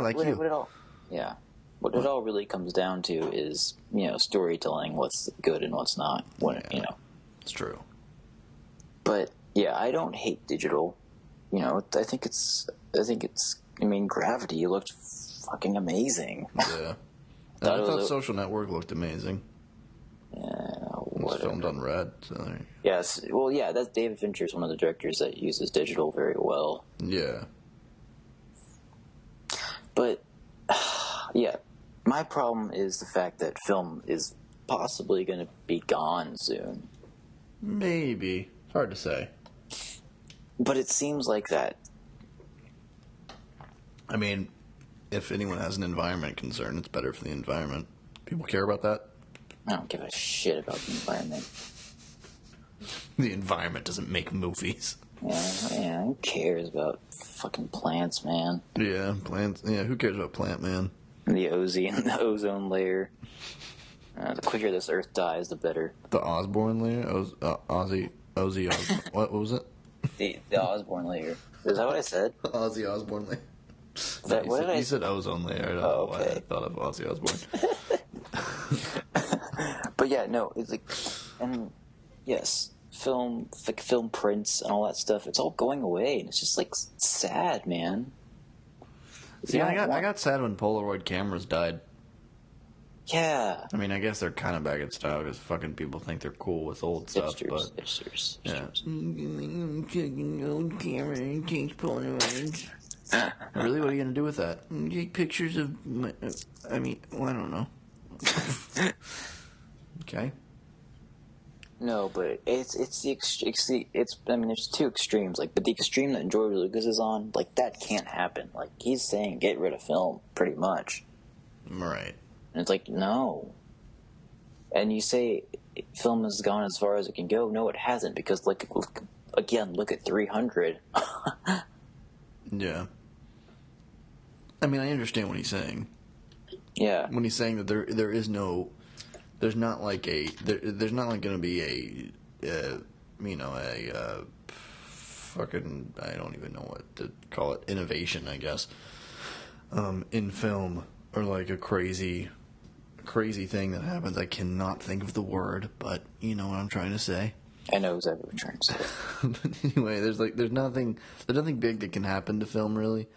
[SPEAKER 1] it all really comes down to is, storytelling, what's good and what's not.
[SPEAKER 2] It's true.
[SPEAKER 1] But yeah, I don't hate digital. I think Gravity looked fucking amazing.
[SPEAKER 2] Yeah. I thought Social Network looked amazing.
[SPEAKER 1] Yeah,
[SPEAKER 2] it was filmed on Red. So
[SPEAKER 1] yes, well, yeah, that's David Fincher's one of the directors that uses digital very well.
[SPEAKER 2] Yeah.
[SPEAKER 1] But yeah, my problem is the fact that film is possibly going to be gone soon.
[SPEAKER 2] Maybe. Hard to say.
[SPEAKER 1] But it seems like that.
[SPEAKER 2] I mean, if anyone has an environment concern, it's better for the environment. People care about that?
[SPEAKER 1] I don't give a shit about the environment.
[SPEAKER 2] The environment doesn't make movies.
[SPEAKER 1] Yeah, who cares about fucking plants, man?
[SPEAKER 2] Yeah, plants. Yeah, who cares about plant, man?
[SPEAKER 1] The ozone layer. The quicker this Earth dies, the better.
[SPEAKER 2] The Osborne layer? Ozzy what was it?
[SPEAKER 1] The Osborne layer. Is that what I said?
[SPEAKER 2] Ozzy Osborne layer. You said ozone layer. I don't know why I thought of Ozzy Osborne.
[SPEAKER 1] But yeah, no, it's like, and yes, film prints and all that stuff, it's all going away, and it's just like sad, man.
[SPEAKER 2] See, I got sad when Polaroid cameras died.
[SPEAKER 1] Yeah.
[SPEAKER 2] I mean, I guess they're kind of back in style because fucking people think they're cool with old stuff.
[SPEAKER 1] Hipsters.
[SPEAKER 2] Yeah. Old camera takes Polaroids. Really? What are you going to do with that? Take pictures of I don't know. Okay.
[SPEAKER 1] No, but there's two extremes. Like, but the extreme that George Lucas is on, like, that can't happen. Like, he's saying get rid of film, pretty much.
[SPEAKER 2] Right.
[SPEAKER 1] And it's like, no. And you say film has gone as far as it can go. No, it hasn't, because look at 300.
[SPEAKER 2] Yeah. I mean, I understand what he's saying.
[SPEAKER 1] Yeah.
[SPEAKER 2] When he's saying that there's not going to be fucking, I don't even know what to call it, innovation, I guess, in film, or like a crazy thing that happens. I cannot think of the word, but you know what I'm trying to say.
[SPEAKER 1] I know exactly what you're trying to say.
[SPEAKER 2] But anyway, there's nothing big that can happen to film, really.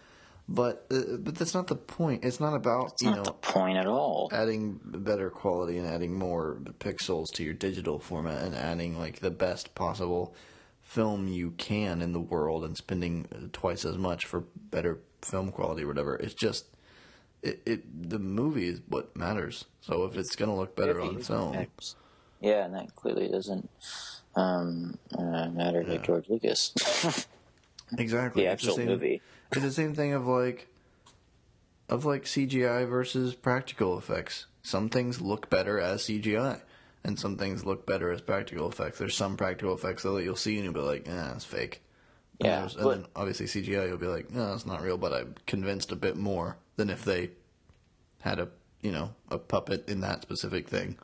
[SPEAKER 2] But that's not the point. It's not about
[SPEAKER 1] the point at all.
[SPEAKER 2] Adding better quality and adding more pixels to your digital format and adding like the best possible film you can in the world and spending twice as much for better film quality or whatever. It's just the movie is what matters. So if it's gonna look better on film,
[SPEAKER 1] yeah, and that clearly doesn't matter to George Lucas.
[SPEAKER 2] Exactly.
[SPEAKER 1] The actual movie.
[SPEAKER 2] It's the same thing of CGI versus practical effects. Some things look better as CGI, and some things look better as practical effects. There's some practical effects though that you'll see and you'll be like, it's fake. And then obviously CGI, you'll be like, no, it's not real, but I'm convinced a bit more than if they had a puppet in that specific thing.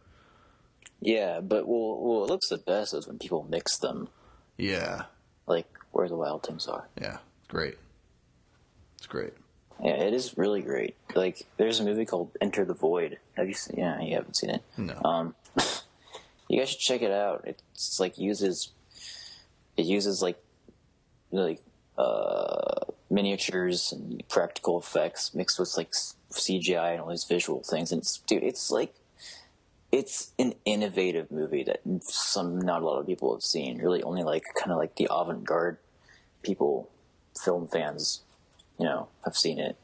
[SPEAKER 1] Yeah, but well, it looks the best is when people mix them.
[SPEAKER 2] Yeah.
[SPEAKER 1] Like Where the Wild Things Are.
[SPEAKER 2] Yeah, great. It's great.
[SPEAKER 1] Yeah, it is really great. Like, there's a movie called Enter the Void. Have you seen? Yeah, you haven't seen it.
[SPEAKER 2] No.
[SPEAKER 1] You guys should check it out. It's like uses miniatures and practical effects mixed with like CGI and all these visual things. And it's an innovative movie that not a lot of people have seen. Really, only like kind of like the avant-garde people, film fans, have seen it.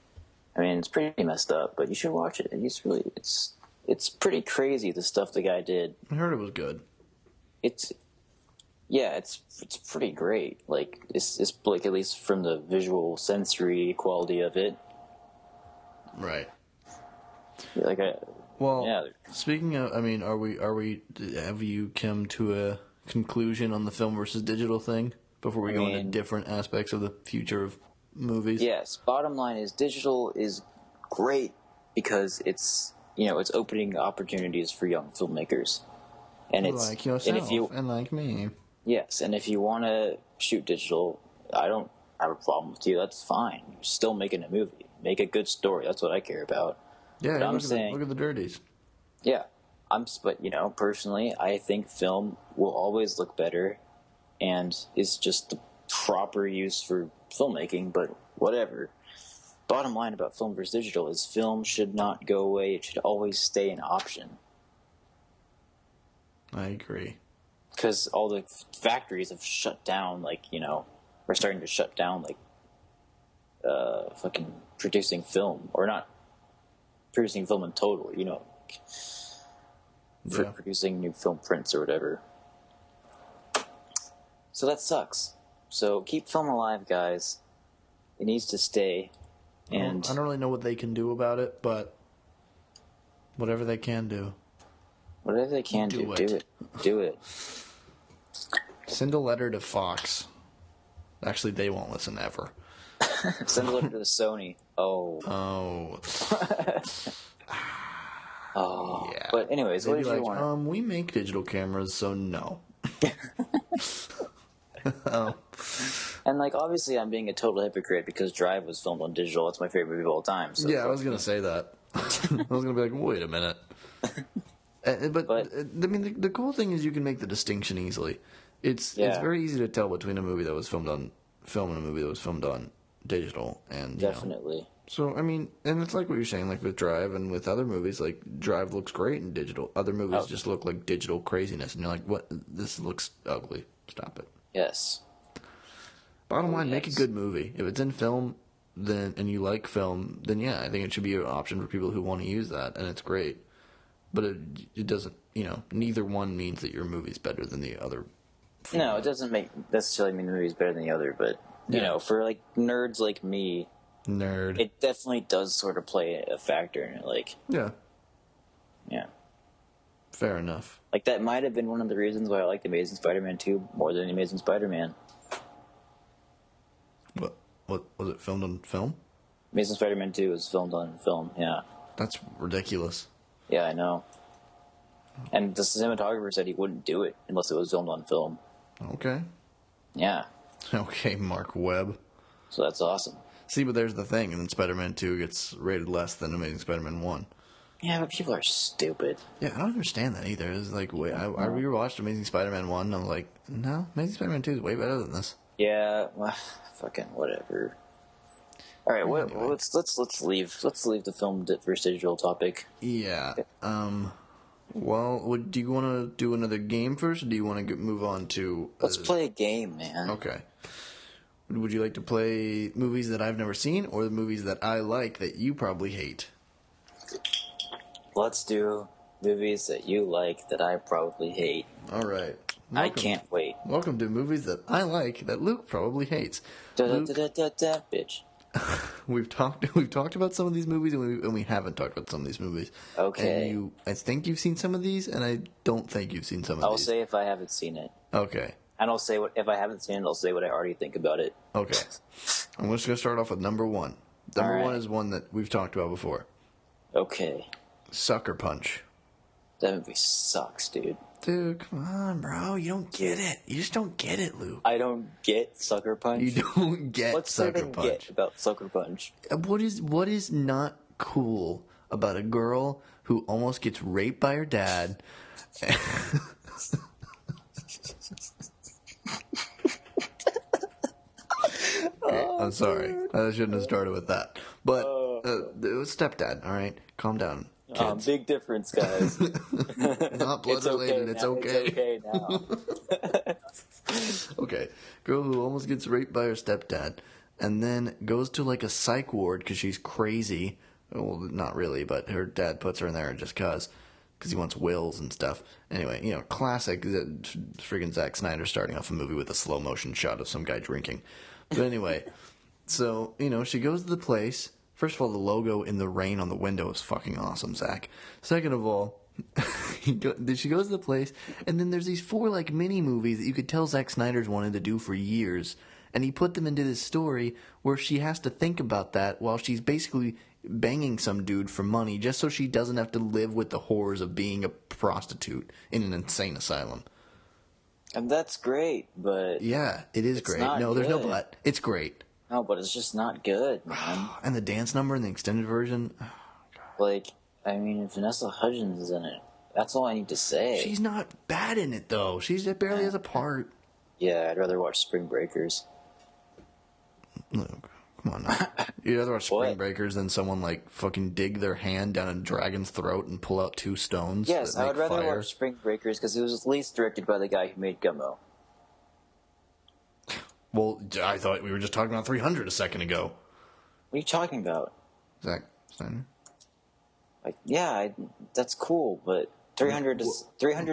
[SPEAKER 1] I mean, it's pretty messed up, but you should watch it. It's pretty crazy, the stuff the guy did.
[SPEAKER 2] I heard it was good.
[SPEAKER 1] It's pretty great. Like, it's like, at least from the visual sensory quality of it.
[SPEAKER 2] Right.
[SPEAKER 1] Like,
[SPEAKER 2] speaking of, I mean, have you come to a conclusion on the film versus digital thing before we go into different aspects of the future of movies?
[SPEAKER 1] Yes. Bottom line is digital is great because it's it's opening opportunities for young filmmakers, and it's
[SPEAKER 2] like yourself and like me.
[SPEAKER 1] Yes, and if you want to shoot digital, I don't have a problem with you. That's fine. You're still making a movie. Make a good story. That's what I care about.
[SPEAKER 2] Yeah,
[SPEAKER 1] but I'm
[SPEAKER 2] look
[SPEAKER 1] saying,
[SPEAKER 2] at the dirties.
[SPEAKER 1] Yeah, but personally, I think film will always look better, and is just the proper use for filmmaking. But whatever. Bottom line about film versus digital is film should not go away. It should always stay an option.
[SPEAKER 2] I agree.
[SPEAKER 1] Because all the factories have shut down, we're starting to shut down, fucking producing film, or not producing film in total, for producing new film prints or whatever. So that sucks. So keep film alive, guys. It needs to stay. And
[SPEAKER 2] I don't really know what they can do about it, but whatever they can do.
[SPEAKER 1] Whatever they can do it. Do it.
[SPEAKER 2] Send a letter to Fox. Actually, they won't listen ever.
[SPEAKER 1] Send a letter to the Sony. Oh. Oh.
[SPEAKER 2] Yeah.
[SPEAKER 1] But anyways, what did you want?
[SPEAKER 2] We make digital cameras, so no.
[SPEAKER 1] And obviously, I'm being a total hypocrite because Drive was filmed on digital. It's my favorite movie of all time. So
[SPEAKER 2] yeah, I was gonna say that. I was gonna be like, wait a minute. But I mean, the cool thing is you can make the distinction easily. It's very easy to tell between a movie that was filmed on film and a movie that was filmed on digital, and
[SPEAKER 1] definitely.
[SPEAKER 2] So I mean, and it's like what you're saying, like with Drive and with other movies, like Drive looks great in digital. Other movies just look like digital craziness, and you're like, what? This looks ugly. Stop it.
[SPEAKER 1] Yes.
[SPEAKER 2] Bottom line, make a good movie. If it's in film, and you like film, then yeah, I think it should be an option for people who want to use that, and it's great. But it doesn't, neither one means that your movie's better than the other.
[SPEAKER 1] No, it doesn't necessarily mean the movie's better than the other, but for nerds like me, it definitely does sort of play a factor in it. Yeah.
[SPEAKER 2] Fair enough.
[SPEAKER 1] That might have been one of the reasons why I liked Amazing Spider-Man 2 more than Amazing Spider-Man.
[SPEAKER 2] What was it filmed on film?
[SPEAKER 1] Amazing Spider-Man 2 was filmed on film, yeah.
[SPEAKER 2] That's ridiculous.
[SPEAKER 1] Yeah, I know. And the cinematographer said he wouldn't do it unless it was filmed on film.
[SPEAKER 2] Okay.
[SPEAKER 1] Yeah.
[SPEAKER 2] Okay, Mark Webb.
[SPEAKER 1] So that's awesome.
[SPEAKER 2] See, but there's the thing, and then Spider-Man 2 gets rated less than Amazing Spider-Man 1.
[SPEAKER 1] Yeah, but people are stupid.
[SPEAKER 2] Yeah, I don't understand that either. It's like, wait, I rewatched Amazing Spider-Man 1, and I'm like, no, Amazing Spider-Man 2 is way better than this.
[SPEAKER 1] Yeah, well, fucking whatever. All right, anyway. let's leave the film versus digital topic.
[SPEAKER 2] Yeah. Well, do you want to do another game first, or do you want to move on to?
[SPEAKER 1] Let's play a game, man.
[SPEAKER 2] Okay. Would you like to play movies that I've never seen, or the movies that I like that you probably hate?
[SPEAKER 1] Let's do movies that you like that I probably hate.
[SPEAKER 2] All right.
[SPEAKER 1] I can't wait.
[SPEAKER 2] Welcome to movies that I like that Luke probably hates.
[SPEAKER 1] Bitch.
[SPEAKER 2] We've talked about some of these movies, and we haven't talked about some of these movies.
[SPEAKER 1] Okay.
[SPEAKER 2] And I think you've seen some of these, and I don't think you've seen some of these.
[SPEAKER 1] I'll say if I haven't seen it.
[SPEAKER 2] Okay.
[SPEAKER 1] And I'll say if I haven't seen it, I'll say what I already think about it.
[SPEAKER 2] Okay. I'm just going to start off with number one. Number one is one that we've talked about before.
[SPEAKER 1] Okay.
[SPEAKER 2] Sucker Punch.
[SPEAKER 1] That movie sucks, dude.
[SPEAKER 2] Dude, come on, bro. You don't get it. You just don't get it, Luke.
[SPEAKER 1] I don't get Sucker Punch.
[SPEAKER 2] You don't get Sucker Punch.
[SPEAKER 1] Get about Sucker Punch?
[SPEAKER 2] What is not cool about a girl who almost gets raped by her dad? I'm sorry. I shouldn't have started with that. But it was stepdad, all right? Calm down.
[SPEAKER 1] Big difference, guys.
[SPEAKER 2] Not blood related. It's okay.
[SPEAKER 1] It's okay now.
[SPEAKER 2] Okay. Girl who almost gets raped by her stepdad and then goes to a psych ward because she's crazy. Well, not really, but her dad puts her in there just because he wants wills and stuff. Anyway, classic friggin' Zack Snyder starting off a movie with a slow motion shot of some guy drinking. But anyway, so, she goes to the place. First of all, the logo in the rain on the window is fucking awesome, Zach. Second of all, she goes to the place, and then there's these 4 mini movies that you could tell Zack Snyder's wanted to do for years, And he put them into this story where she has to think about that while she's basically banging some dude for money just so she doesn't have to live with the horrors of being a prostitute in an insane asylum.
[SPEAKER 1] And that's great, but
[SPEAKER 2] yeah, it is great. No, there's no but. It's great.
[SPEAKER 1] No, but it's just not good, man.
[SPEAKER 2] And the dance number in the extended version.
[SPEAKER 1] Like, I mean, if Vanessa Hudgens is in it, that's all I need to say.
[SPEAKER 2] She's not bad in it though. She barely has a part.
[SPEAKER 1] Yeah, I'd rather watch Spring Breakers.
[SPEAKER 2] Look, come on now. You'd rather watch Spring Breakers than someone like fucking dig their hand down a dragon's throat and pull out 2 stones?
[SPEAKER 1] Yes, I would rather watch Spring Breakers because it was at least directed by the guy who made Gummo.
[SPEAKER 2] Well, I thought we were just talking about 300 a second ago.
[SPEAKER 1] What are you talking about?
[SPEAKER 2] Zack Snyder?
[SPEAKER 1] Like, yeah, that's cool, but 300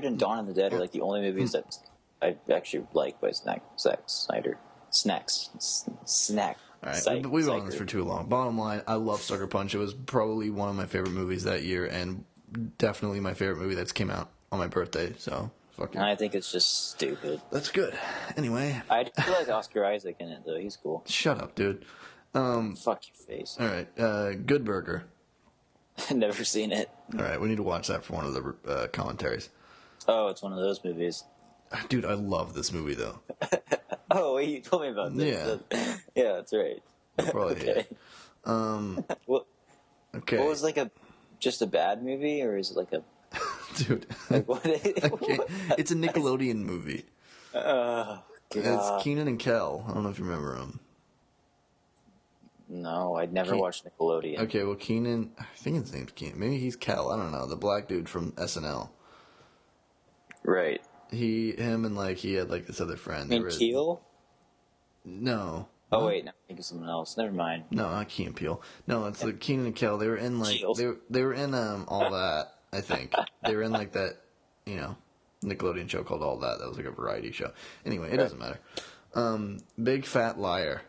[SPEAKER 1] and Dawn of the Dead are like the only movies that I actually like by Zack Snyder. Snack.
[SPEAKER 2] All right, we've been on this for too long. Bottom line, I love Sucker Punch. It was probably one of my favorite movies that year, and definitely my favorite movie that's came out on my birthday. So, fuck it.
[SPEAKER 1] I think it's just stupid.
[SPEAKER 2] That's good. Anyway,
[SPEAKER 1] I do like Oscar Isaac in it though. He's cool.
[SPEAKER 2] Shut up, dude.
[SPEAKER 1] Fuck your face.
[SPEAKER 2] All right, Good Burger.
[SPEAKER 1] Never seen it.
[SPEAKER 2] All right, we need to watch that for one of the commentaries.
[SPEAKER 1] Oh, it's one of those movies.
[SPEAKER 2] Dude, I love this movie though.
[SPEAKER 1] Oh, wait, you told me about this. Yeah, that's right.
[SPEAKER 2] Probably
[SPEAKER 1] okay.
[SPEAKER 2] What? Okay.
[SPEAKER 1] What was just a bad movie, or is it like a?
[SPEAKER 2] Dude,
[SPEAKER 1] like what?
[SPEAKER 2] It's a Nickelodeon movie.
[SPEAKER 1] God.
[SPEAKER 2] It's Keenan and Kel. I don't know if you remember them.
[SPEAKER 1] No, I'd never watched Nickelodeon.
[SPEAKER 2] Okay, well, Keenan, I think his name's Keenan. Maybe he's Kel. I don't know. The black dude from SNL.
[SPEAKER 1] Right.
[SPEAKER 2] Him and he had this other friend.
[SPEAKER 1] You mean Keel?
[SPEAKER 2] No.
[SPEAKER 1] Oh wait, no, I think it's someone else. Never mind.
[SPEAKER 2] No, not Key and Peele. No, it's the Keenan and Kel. They were in they were in All That. I think they were in that Nickelodeon show called All That. That was like a variety show. Anyway, it doesn't matter. Big Fat Liar.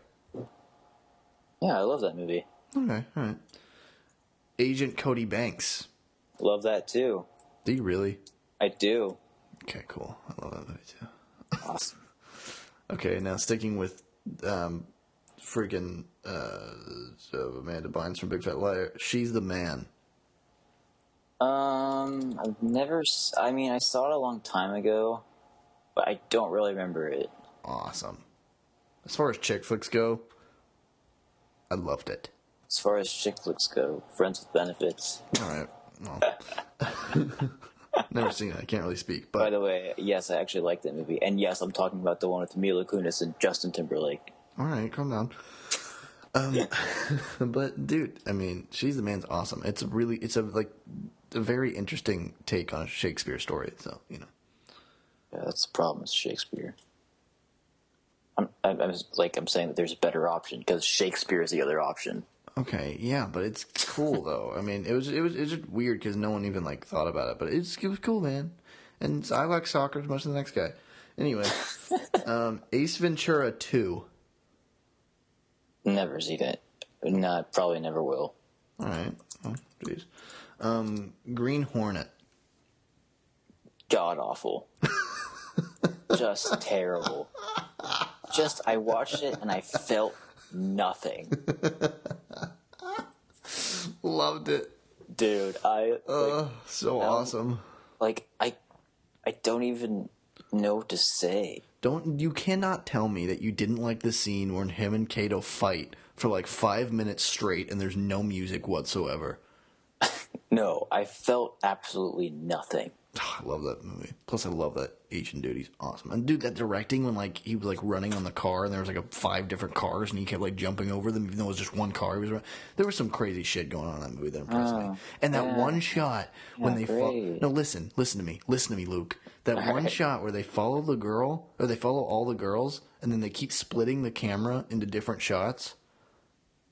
[SPEAKER 1] Yeah, I love that movie.
[SPEAKER 2] Okay, all right. Agent Cody Banks.
[SPEAKER 1] Love that too.
[SPEAKER 2] Do you really?
[SPEAKER 1] I do.
[SPEAKER 2] Okay, cool. I love that movie too.
[SPEAKER 1] Awesome.
[SPEAKER 2] Okay, now sticking with freaking Amanda Bynes from Big Fat Liar. She's the Man.
[SPEAKER 1] I've never. I mean, I saw it a long time ago, but I don't really remember it.
[SPEAKER 2] Awesome. As far as chick flicks go, I loved it.
[SPEAKER 1] As far as chick flicks go, Friends with Benefits.
[SPEAKER 2] All right. Well, never seen it. I can't really speak. But
[SPEAKER 1] by the way, yes, I actually like that movie, and yes, I'm talking about the one with Mila Kunis and Justin Timberlake.
[SPEAKER 2] All right, calm down. But dude, I mean, She's the Man's awesome. It's a very interesting take on a Shakespeare story. So
[SPEAKER 1] Yeah, that's the problem with Shakespeare. I'm saying that there's a better option because Shakespeare is the other option.
[SPEAKER 2] Okay, yeah, but it's cool though. I mean, it was just weird because no one even thought about it, but it was cool, man. And I like soccer as much as the next guy. Anyway, Ace Ventura 2.
[SPEAKER 1] Never seen it. No, probably never will.
[SPEAKER 2] All right. Oh, jeez. Green Hornet.
[SPEAKER 1] God awful. Just terrible. I watched it and I felt nothing.
[SPEAKER 2] Loved it.
[SPEAKER 1] Dude,
[SPEAKER 2] so awesome.
[SPEAKER 1] I don't even know what to say.
[SPEAKER 2] You cannot tell me that you didn't like the scene where him and Kato fight for 5 minutes straight and there's no music whatsoever.
[SPEAKER 1] No, I felt absolutely nothing.
[SPEAKER 2] I love that movie. Plus, I love that Asian dude. He's awesome. And dude, that directing when he was running on the car and there was 5 different cars and he kept jumping over them even though it was just one car. There was some crazy shit going on in that movie that impressed me. And that one shot when they no, listen to me, Luke. That one shot where they follow the girl or they follow all the girls and then they keep splitting the camera into different shots.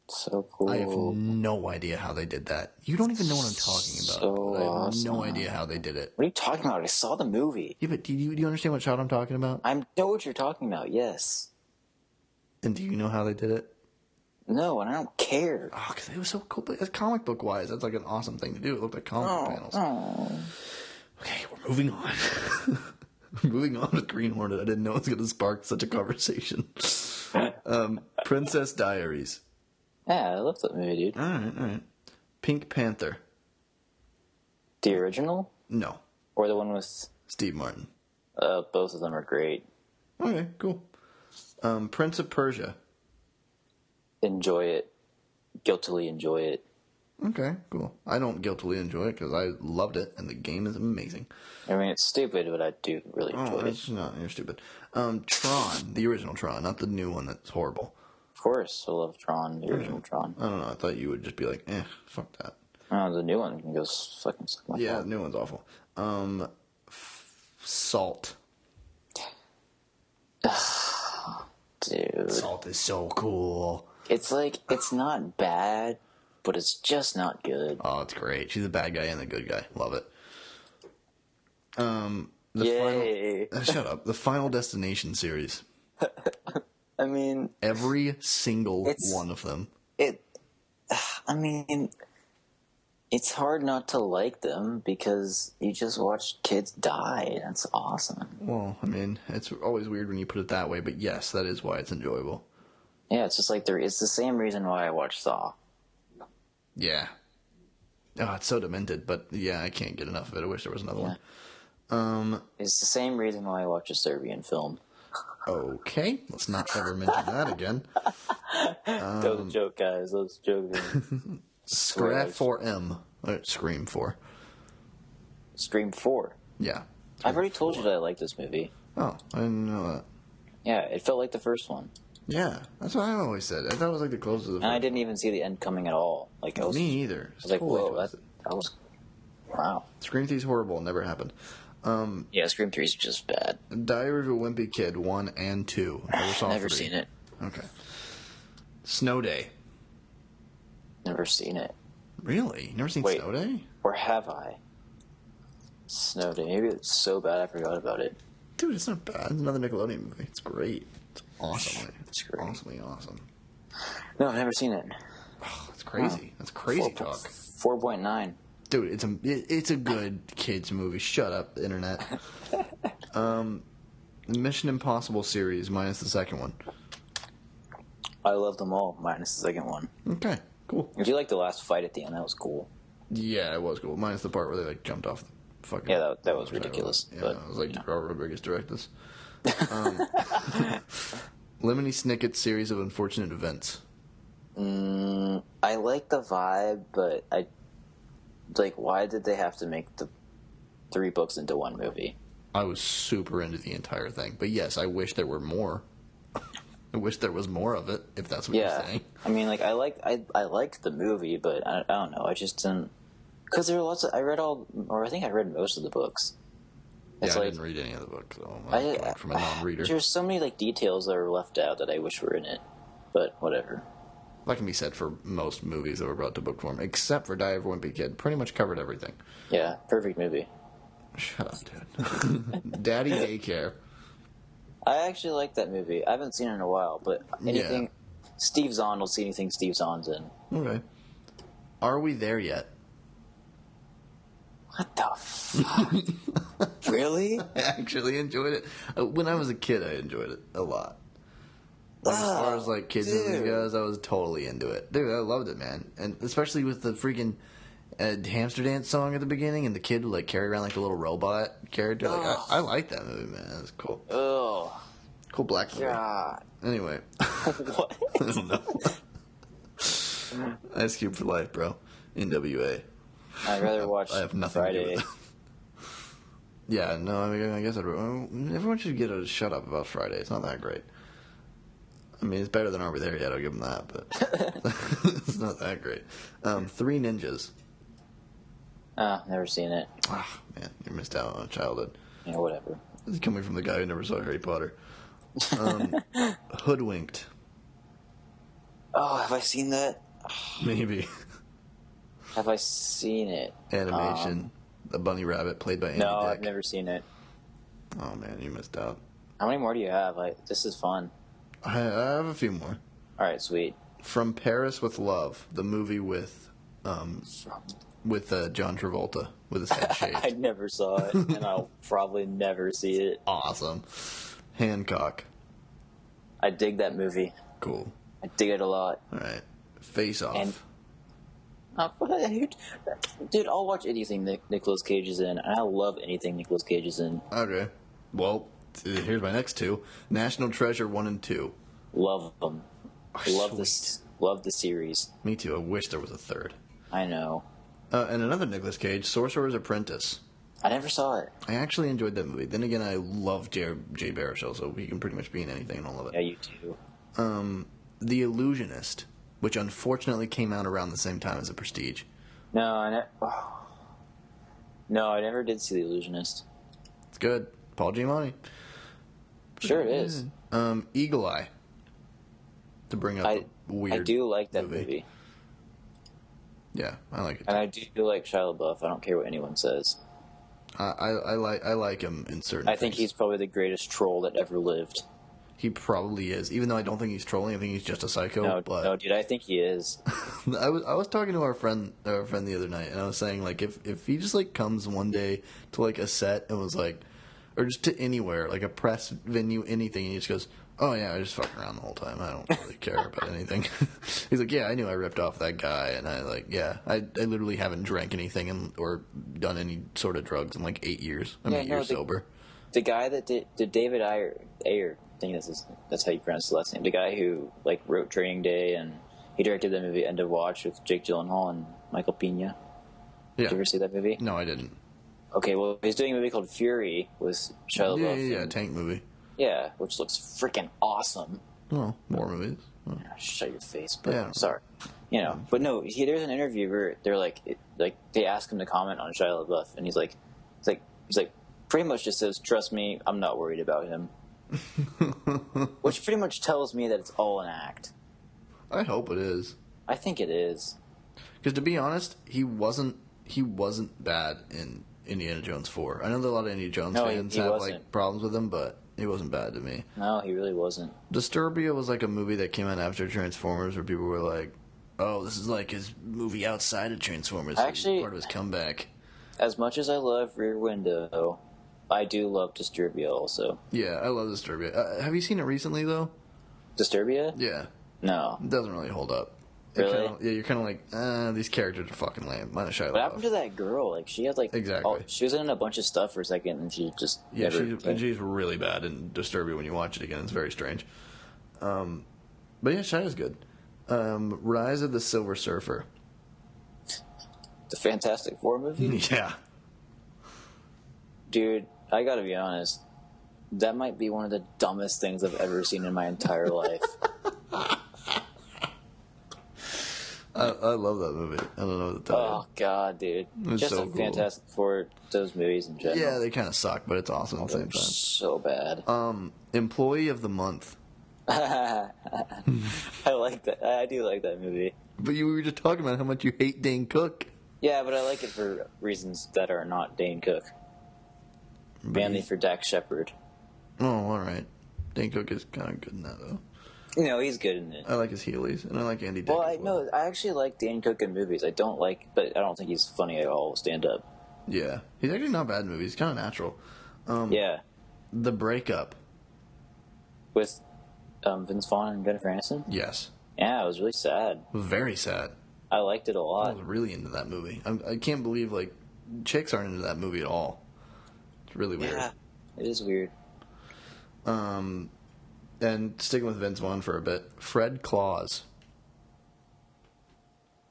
[SPEAKER 1] So cool.
[SPEAKER 2] I have no idea how they did that. You don't even know what I'm talking about. I have no idea how they did it.
[SPEAKER 1] What are you talking about? I saw the movie.
[SPEAKER 2] Yeah, but do you understand what shot I'm talking about?
[SPEAKER 1] I know what you're talking about, yes.
[SPEAKER 2] And do you know how they did it?
[SPEAKER 1] No, and I don't care.
[SPEAKER 2] Oh, because it was so cool. Comic book wise, that's an awesome thing to do. It looked like comic book panels.
[SPEAKER 1] Oh.
[SPEAKER 2] Okay, we're moving on. Moving on with Green Hornet. I didn't know it was going to spark such a conversation. Princess Diaries.
[SPEAKER 1] Yeah, I love that movie, dude.
[SPEAKER 2] All right. Pink Panther.
[SPEAKER 1] The original?
[SPEAKER 2] No.
[SPEAKER 1] Or the one with...
[SPEAKER 2] Steve Martin.
[SPEAKER 1] Both of them are great.
[SPEAKER 2] Okay, cool. Prince of Persia.
[SPEAKER 1] Enjoy it. Guiltily enjoy it.
[SPEAKER 2] Okay, cool. I don't guiltily enjoy it because I loved it, and the game is amazing.
[SPEAKER 1] I mean, it's stupid, but I do really enjoy it.
[SPEAKER 2] It's not. You're stupid. Tron, the original Tron, not the new one that's horrible.
[SPEAKER 1] Of course, I love Tron, the original Tron.
[SPEAKER 2] I don't know. I thought you would just be like, fuck that.
[SPEAKER 1] Oh, the new one goes fucking suck my
[SPEAKER 2] Yeah,
[SPEAKER 1] heart.
[SPEAKER 2] the new one's awful. Salt.
[SPEAKER 1] Dude.
[SPEAKER 2] Salt is so cool.
[SPEAKER 1] It's like, it's not bad, but it's just not good.
[SPEAKER 2] Oh, it's great. She's the bad guy and the good guy. Love it.
[SPEAKER 1] Yay.
[SPEAKER 2] Shut up. The Final Destination series.
[SPEAKER 1] I mean...
[SPEAKER 2] Every single one of them.
[SPEAKER 1] It's hard not to like them because you just watch kids die. That's awesome.
[SPEAKER 2] Well, I mean, it's always weird when you put it that way, but yes, that is why it's enjoyable.
[SPEAKER 1] Yeah, it's just like it's the same reason why I watch Saw.
[SPEAKER 2] Yeah. Oh, it's so demented, but yeah, I can't get enough of it. I wish there was another one.
[SPEAKER 1] It's the same reason why I watch a Serbian film.
[SPEAKER 2] Okay, let's not ever mention that again.
[SPEAKER 1] That was a joke, guys. That was a joke.
[SPEAKER 2] Scrat 4M. Scream 4.
[SPEAKER 1] Scream 4.
[SPEAKER 2] Yeah.
[SPEAKER 1] I've already told you that I like this movie.
[SPEAKER 2] Oh, I didn't know that.
[SPEAKER 1] Yeah, it felt like the first one.
[SPEAKER 2] Yeah, that's what I always said. I thought it was like the closest to the first.
[SPEAKER 1] And I didn't even see the end coming at all. Like I was,
[SPEAKER 2] Me either.
[SPEAKER 1] I was like, whoa, that was... Wow.
[SPEAKER 2] Scream 3 is horrible. Never happened.
[SPEAKER 1] Yeah, Scream 3 is just bad.
[SPEAKER 2] Diary of a Wimpy Kid 1 and 2. Never saw
[SPEAKER 1] Never
[SPEAKER 2] 3.
[SPEAKER 1] seen it.
[SPEAKER 2] Okay. Snow Day.
[SPEAKER 1] Never seen it.
[SPEAKER 2] Really? Never seen
[SPEAKER 1] Wait.
[SPEAKER 2] Snow Day?
[SPEAKER 1] Or have I? Snow Day. Maybe it's so bad I forgot about it.
[SPEAKER 2] Dude, it's not bad. It's another Nickelodeon movie. It's great. It's awesome.
[SPEAKER 1] It's great.
[SPEAKER 2] Awesomely awesome.
[SPEAKER 1] No, I've never seen it.
[SPEAKER 2] Oh, that's crazy. Wow. That's crazy talk.
[SPEAKER 1] 4.9.
[SPEAKER 2] Dude, it's a good kids movie. Shut up, the internet. Mission Impossible series minus the second one.
[SPEAKER 1] I love them all, minus the second one.
[SPEAKER 2] Okay, cool.
[SPEAKER 1] If you like the last fight at the end, that was cool.
[SPEAKER 2] Yeah, it was cool. Minus the part where they like jumped off the fucking...
[SPEAKER 1] Yeah, that was ridiculous.
[SPEAKER 2] Yeah,
[SPEAKER 1] but,
[SPEAKER 2] I was like, Robert Rodriguez directed this. Lemony Snicket's series of unfortunate events.
[SPEAKER 1] I like the vibe, but why did they have to make the 3 books into one movie?
[SPEAKER 2] I was super into the entire thing, but yes, I wish there were more. I wish there was more of it, if that's what you're saying.
[SPEAKER 1] I mean, like I liked the movie, but I don't know. I just didn't, because there were lots of. I think I read most of the books.
[SPEAKER 2] It's I didn't read any of the books, so I'm from a non-reader.
[SPEAKER 1] There's so many details that are left out that I wish were in it, but whatever.
[SPEAKER 2] That can be said for most movies that were brought to book form, except for Diary of a Wimpy Kid. Pretty much covered everything.
[SPEAKER 1] Yeah, perfect movie.
[SPEAKER 2] Shut up, dude. Daddy Daycare.
[SPEAKER 1] I actually like that movie. I haven't seen it in a while, but anything Steve Zahn will see anything Steve Zahn's in.
[SPEAKER 2] Okay. Are we there yet?
[SPEAKER 1] What the fuck? Really?
[SPEAKER 2] I actually enjoyed it. When I was a kid, I enjoyed it a lot. As far as kids movies goes, I was totally into it. Dude, I loved it, man. And especially with the freaking hamster dance song at the beginning, and the kid would carry around the little robot character. I like that movie, man. It was cool.
[SPEAKER 1] Ugh.
[SPEAKER 2] Cool black movie.
[SPEAKER 1] God.
[SPEAKER 2] Anyway.
[SPEAKER 1] What?
[SPEAKER 2] I don't know. Ice Cube for life, bro. NWA.
[SPEAKER 1] I'd rather watch
[SPEAKER 2] I have nothing
[SPEAKER 1] Friday.
[SPEAKER 2] to do with it. Yeah, no, I mean, I guess everyone should get a shut up about Friday. It's not that great. I mean, it's better than Are We There Yet? I'll give them that, but it's not that great. 3 Ninjas.
[SPEAKER 1] Never seen it.
[SPEAKER 2] Ah, man, you missed out on childhood.
[SPEAKER 1] Yeah, whatever.
[SPEAKER 2] This is coming from the guy who never saw Harry Potter. Hoodwinked.
[SPEAKER 1] Oh, have I seen that?
[SPEAKER 2] Maybe.
[SPEAKER 1] Have I seen it?
[SPEAKER 2] Animation. The bunny rabbit played by Andy
[SPEAKER 1] No,
[SPEAKER 2] Dick.
[SPEAKER 1] I've never seen it.
[SPEAKER 2] Oh, man, you missed out.
[SPEAKER 1] How many more do you have? This is fun.
[SPEAKER 2] I have a few more.
[SPEAKER 1] All right, sweet.
[SPEAKER 2] From Paris with Love, the movie with John Travolta with his head shaved.
[SPEAKER 1] I never saw it, and I'll probably never see it.
[SPEAKER 2] Awesome. Hancock.
[SPEAKER 1] I dig that movie.
[SPEAKER 2] Cool.
[SPEAKER 1] I dig it a lot.
[SPEAKER 2] All right. Face Off.
[SPEAKER 1] And dude, I'll watch anything Nicolas Cage is in, and I love anything Nicolas Cage is in.
[SPEAKER 2] Okay. Well, here's my next two: National Treasure 1 and 2.
[SPEAKER 1] Love them.
[SPEAKER 2] Oh,
[SPEAKER 1] Love
[SPEAKER 2] sweet.
[SPEAKER 1] this. Love the series.
[SPEAKER 2] Me too. I wish there was a third.
[SPEAKER 1] I know.
[SPEAKER 2] And another Nicolas Cage, Sorcerer's Apprentice.
[SPEAKER 1] I never saw it.
[SPEAKER 2] I actually enjoyed that movie. Then again, I love Jay Baruchel, so he can pretty much be in anything and all of it.
[SPEAKER 1] Yeah, you too.
[SPEAKER 2] The Illusionist, which unfortunately came out around the same time as The Prestige.
[SPEAKER 1] No, I never did see The Illusionist.
[SPEAKER 2] It's good. Paul Giamatti.
[SPEAKER 1] Sure it is.
[SPEAKER 2] Eagle Eye. To bring up a weird
[SPEAKER 1] I do like that movie.
[SPEAKER 2] Yeah, I like it.
[SPEAKER 1] And I do like Shia LaBeouf. I don't care what anyone says.
[SPEAKER 2] I like him in certain
[SPEAKER 1] I think
[SPEAKER 2] things.
[SPEAKER 1] he's probably the greatest troll that ever lived.
[SPEAKER 2] He probably is. Even though I don't think he's trolling, I think he's just a psycho.
[SPEAKER 1] No, dude, I think he is.
[SPEAKER 2] I was talking to our friend the other night, and I was saying, like, if he just, like, comes one day to, like, a set and was like, or just to anywhere, like a press venue, anything, and he just goes, oh yeah, I just fucking around the whole time. I don't really care about anything. He's like, yeah, I knew I ripped off that guy, and I literally haven't drank anything or done any sort of drugs in like 8 years. I'm 8 years sober.
[SPEAKER 1] The guy that did David Ayer, I think that's how you pronounce the last name. The guy who like wrote Training Day, and he directed the movie End of Watch with Jake Gyllenhaal and Michael Pena.
[SPEAKER 2] Yeah.
[SPEAKER 1] Did you ever see that movie?
[SPEAKER 2] No, I didn't.
[SPEAKER 1] Okay, well, he's doing a movie called Fury with Shia LaBeouf.
[SPEAKER 2] Yeah, tank movie.
[SPEAKER 1] Yeah, which looks freaking awesome.
[SPEAKER 2] Well, more movies. Oh.
[SPEAKER 1] Shut your face, but
[SPEAKER 2] Yeah.
[SPEAKER 1] sorry. But no, there's an interview where they're like they ask him to comment on Shia LaBeouf, and he's like, pretty much just says, "Trust me, I'm not worried about him," which pretty much tells me that it's all an act.
[SPEAKER 2] I hope it is.
[SPEAKER 1] I think it is.
[SPEAKER 2] Because to be honest, he wasn't bad in Indiana Jones 4. I know that a lot of Indiana Jones fans have like problems with him, but he wasn't bad to me.
[SPEAKER 1] No, he really wasn't.
[SPEAKER 2] Disturbia was like a movie that came out after Transformers, where people were like, "Oh, this is like his movie outside of Transformers."
[SPEAKER 1] Actually,
[SPEAKER 2] part of his comeback.
[SPEAKER 1] As much as I love Rear Window, I do love Disturbia also.
[SPEAKER 2] Yeah, I love Disturbia. Have you seen it recently though?
[SPEAKER 1] Disturbia?
[SPEAKER 2] Yeah.
[SPEAKER 1] No.
[SPEAKER 2] It doesn't really hold up.
[SPEAKER 1] Really?
[SPEAKER 2] You're kind of like, these characters are fucking lame. Minus Shia LaBeouf.
[SPEAKER 1] What happened to that girl? Like, she had like
[SPEAKER 2] exactly.
[SPEAKER 1] She was in a bunch of stuff for a second, and she just
[SPEAKER 2] she's really bad in Disturbia when you watch it again. It's very strange. But yeah, Shia's good. Rise of the Silver Surfer.
[SPEAKER 1] The Fantastic Four movie?
[SPEAKER 2] Yeah.
[SPEAKER 1] Dude, I gotta be honest. That might be one of the dumbest things I've ever seen in my entire life.
[SPEAKER 2] I love that movie. I don't know what to tell you.
[SPEAKER 1] Oh, God, dude.
[SPEAKER 2] It's
[SPEAKER 1] just
[SPEAKER 2] so
[SPEAKER 1] a
[SPEAKER 2] cool.
[SPEAKER 1] Fantastic Four, those movies in general.
[SPEAKER 2] Yeah, they kind of suck, but it's awesome at the same time.
[SPEAKER 1] So bad.
[SPEAKER 2] Employee of the Month.
[SPEAKER 1] I like that. I do like that movie.
[SPEAKER 2] But you were just talking about how much you hate Dane Cook.
[SPEAKER 1] Yeah, but I like it for reasons that are not Dane Cook. Mainly for Dax Shepard.
[SPEAKER 2] Oh, all right. Dane Cook is kind of good in that, though.
[SPEAKER 1] No, he's good in it.
[SPEAKER 2] I like his Heelys, and I like Andy Dick.
[SPEAKER 1] Well, I actually like Dane Cook in movies. But I don't think he's funny at all. Stand up.
[SPEAKER 2] Yeah, he's actually not bad in movies. He's kind of natural.
[SPEAKER 1] Yeah.
[SPEAKER 2] The Breakup.
[SPEAKER 1] With Vince Vaughn and Jennifer Aniston?
[SPEAKER 2] Yes.
[SPEAKER 1] Yeah, it was really sad.
[SPEAKER 2] It was very sad.
[SPEAKER 1] I liked it a
[SPEAKER 2] I
[SPEAKER 1] lot.
[SPEAKER 2] was really into that movie. I can't believe, like, chicks aren't into that movie at all. It's really weird.
[SPEAKER 1] Yeah, it is weird.
[SPEAKER 2] And sticking with Vince Vaughn for a bit, Fred Claus.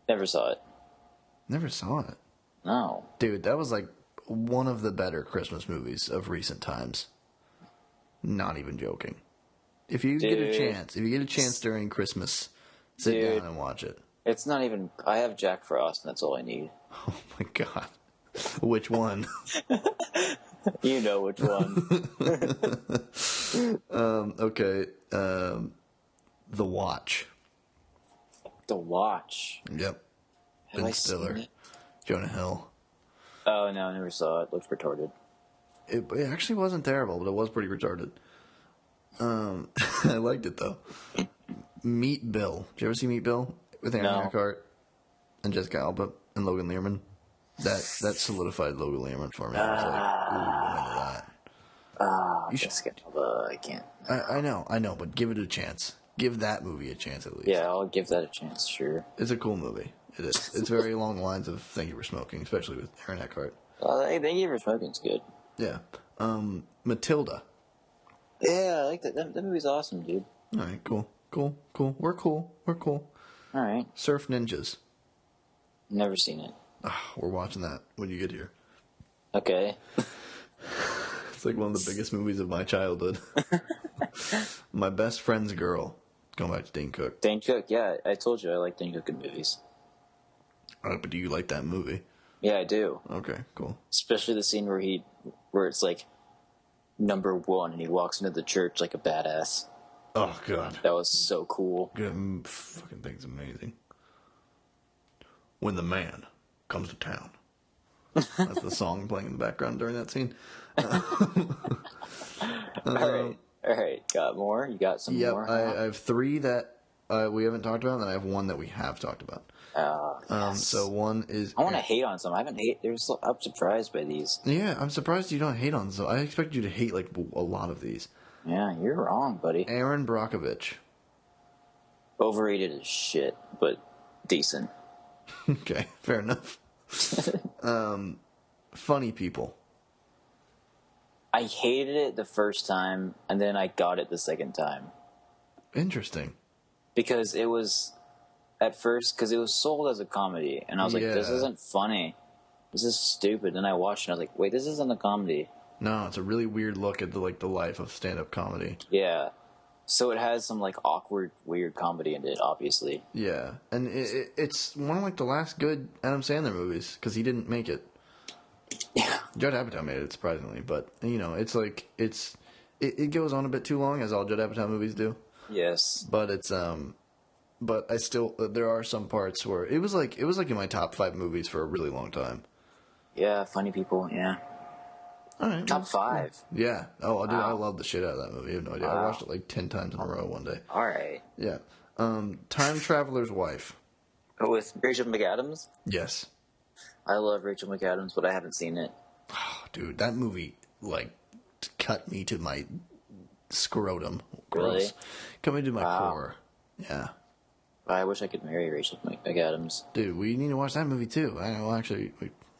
[SPEAKER 1] Never saw it.
[SPEAKER 2] Never saw it.
[SPEAKER 1] No.
[SPEAKER 2] Dude, that was like one of the better Christmas movies of recent times. Not even joking. If you get a chance during Christmas, sit down and watch it.
[SPEAKER 1] It's not even. I have Jack Frost, and that's all I need.
[SPEAKER 2] Oh my god. Which one?
[SPEAKER 1] You know which one.
[SPEAKER 2] Okay. The Watch.
[SPEAKER 1] The Watch.
[SPEAKER 2] Yep.
[SPEAKER 1] Have I seen
[SPEAKER 2] Stiller.
[SPEAKER 1] it?
[SPEAKER 2] Jonah Hill.
[SPEAKER 1] Oh, no, I never saw it. Looked retarded.
[SPEAKER 2] It actually wasn't terrible, but it was pretty retarded. I liked it, though. Meet Bill. Did you ever see Meet Bill? With Aaron Eckhart and Jessica Alba and Logan Lerman? That solidified Logan Lerman for me. I was like, ooh, I'm into that.
[SPEAKER 1] Jessica Alba, I can't.
[SPEAKER 2] I know, but give it a chance. Give that movie a chance at least.
[SPEAKER 1] Yeah, I'll give that a chance. Sure.
[SPEAKER 2] It's a cool movie. It is. It's very along the lines of Thank You for Smoking, especially with Aaron Eckhart.
[SPEAKER 1] Thank You for Smoking's good.
[SPEAKER 2] Yeah. Matilda.
[SPEAKER 1] Yeah, I like that. That movie's awesome, dude.
[SPEAKER 2] All right, cool. We're cool.
[SPEAKER 1] All right.
[SPEAKER 2] Surf Ninjas.
[SPEAKER 1] Never seen it.
[SPEAKER 2] We're watching that when you get here.
[SPEAKER 1] Okay.
[SPEAKER 2] It's like one of the biggest movies of my childhood. My Best Friend's Girl. Going back to Dane Cook.
[SPEAKER 1] Dane Cook, yeah. I told you I like Dane Cook in movies.
[SPEAKER 2] But do you like that movie?
[SPEAKER 1] Yeah, I do.
[SPEAKER 2] Okay, cool.
[SPEAKER 1] Especially the scene where it's like number 1 and he walks into the church like a badass.
[SPEAKER 2] Oh, God.
[SPEAKER 1] That was so cool.
[SPEAKER 2] Good, fucking thing's amazing. When the man comes to town. That's the song playing in the background during that scene.
[SPEAKER 1] All right. Got more? You got some more?
[SPEAKER 2] Yep, I have 3 that we haven't talked about, and then I have 1 that we have talked about.
[SPEAKER 1] Yes.
[SPEAKER 2] So one is...
[SPEAKER 1] I want to hate on some. I haven't I'm surprised by these.
[SPEAKER 2] Yeah, I'm surprised you don't hate on some. I expect you to hate, like, a lot of these.
[SPEAKER 1] Yeah, you're wrong, buddy.
[SPEAKER 2] Aaron Brockovich.
[SPEAKER 1] Overrated as shit, but decent.
[SPEAKER 2] Okay, fair enough. Funny People.
[SPEAKER 1] I hated it the first time, and then I got it the second time.
[SPEAKER 2] Interesting.
[SPEAKER 1] Because it was... At first, because it was sold as a comedy, and I was like, this isn't funny. This is stupid. Then I watched it, and I was like, wait, this isn't a comedy.
[SPEAKER 2] No, it's a really weird look at the life of stand-up comedy.
[SPEAKER 1] Yeah. So it has some, like, awkward, weird comedy in it, obviously.
[SPEAKER 2] Yeah. And it's one of, like, the last good Adam Sandler movies, because he didn't make it.
[SPEAKER 1] Yeah.
[SPEAKER 2] Judd Apatow made it, surprisingly. But, you know, it's like, it goes on a bit too long, as all Judd Apatow movies do.
[SPEAKER 1] Yes.
[SPEAKER 2] But it's, but I still, there are some parts where it was like in my top 5 movies for a really long time.
[SPEAKER 1] Yeah, Funny People, yeah.
[SPEAKER 2] All right.
[SPEAKER 1] Top 5.
[SPEAKER 2] Yeah. Oh, dude, I love the shit out of that movie. You have no idea.
[SPEAKER 1] Wow.
[SPEAKER 2] I watched it like 10 times in a row one day.
[SPEAKER 1] All right.
[SPEAKER 2] Yeah. Time Traveler's Wife.
[SPEAKER 1] With Rachel McAdams?
[SPEAKER 2] Yes.
[SPEAKER 1] I love Rachel McAdams, but I haven't seen it.
[SPEAKER 2] Oh, dude, that movie, like, cut me to my scrotum. Gross.
[SPEAKER 1] Really?
[SPEAKER 2] Cut me to my core. Yeah.
[SPEAKER 1] I wish I could marry Rachel McAdams.
[SPEAKER 2] Dude, we need to watch that movie too. I know, actually,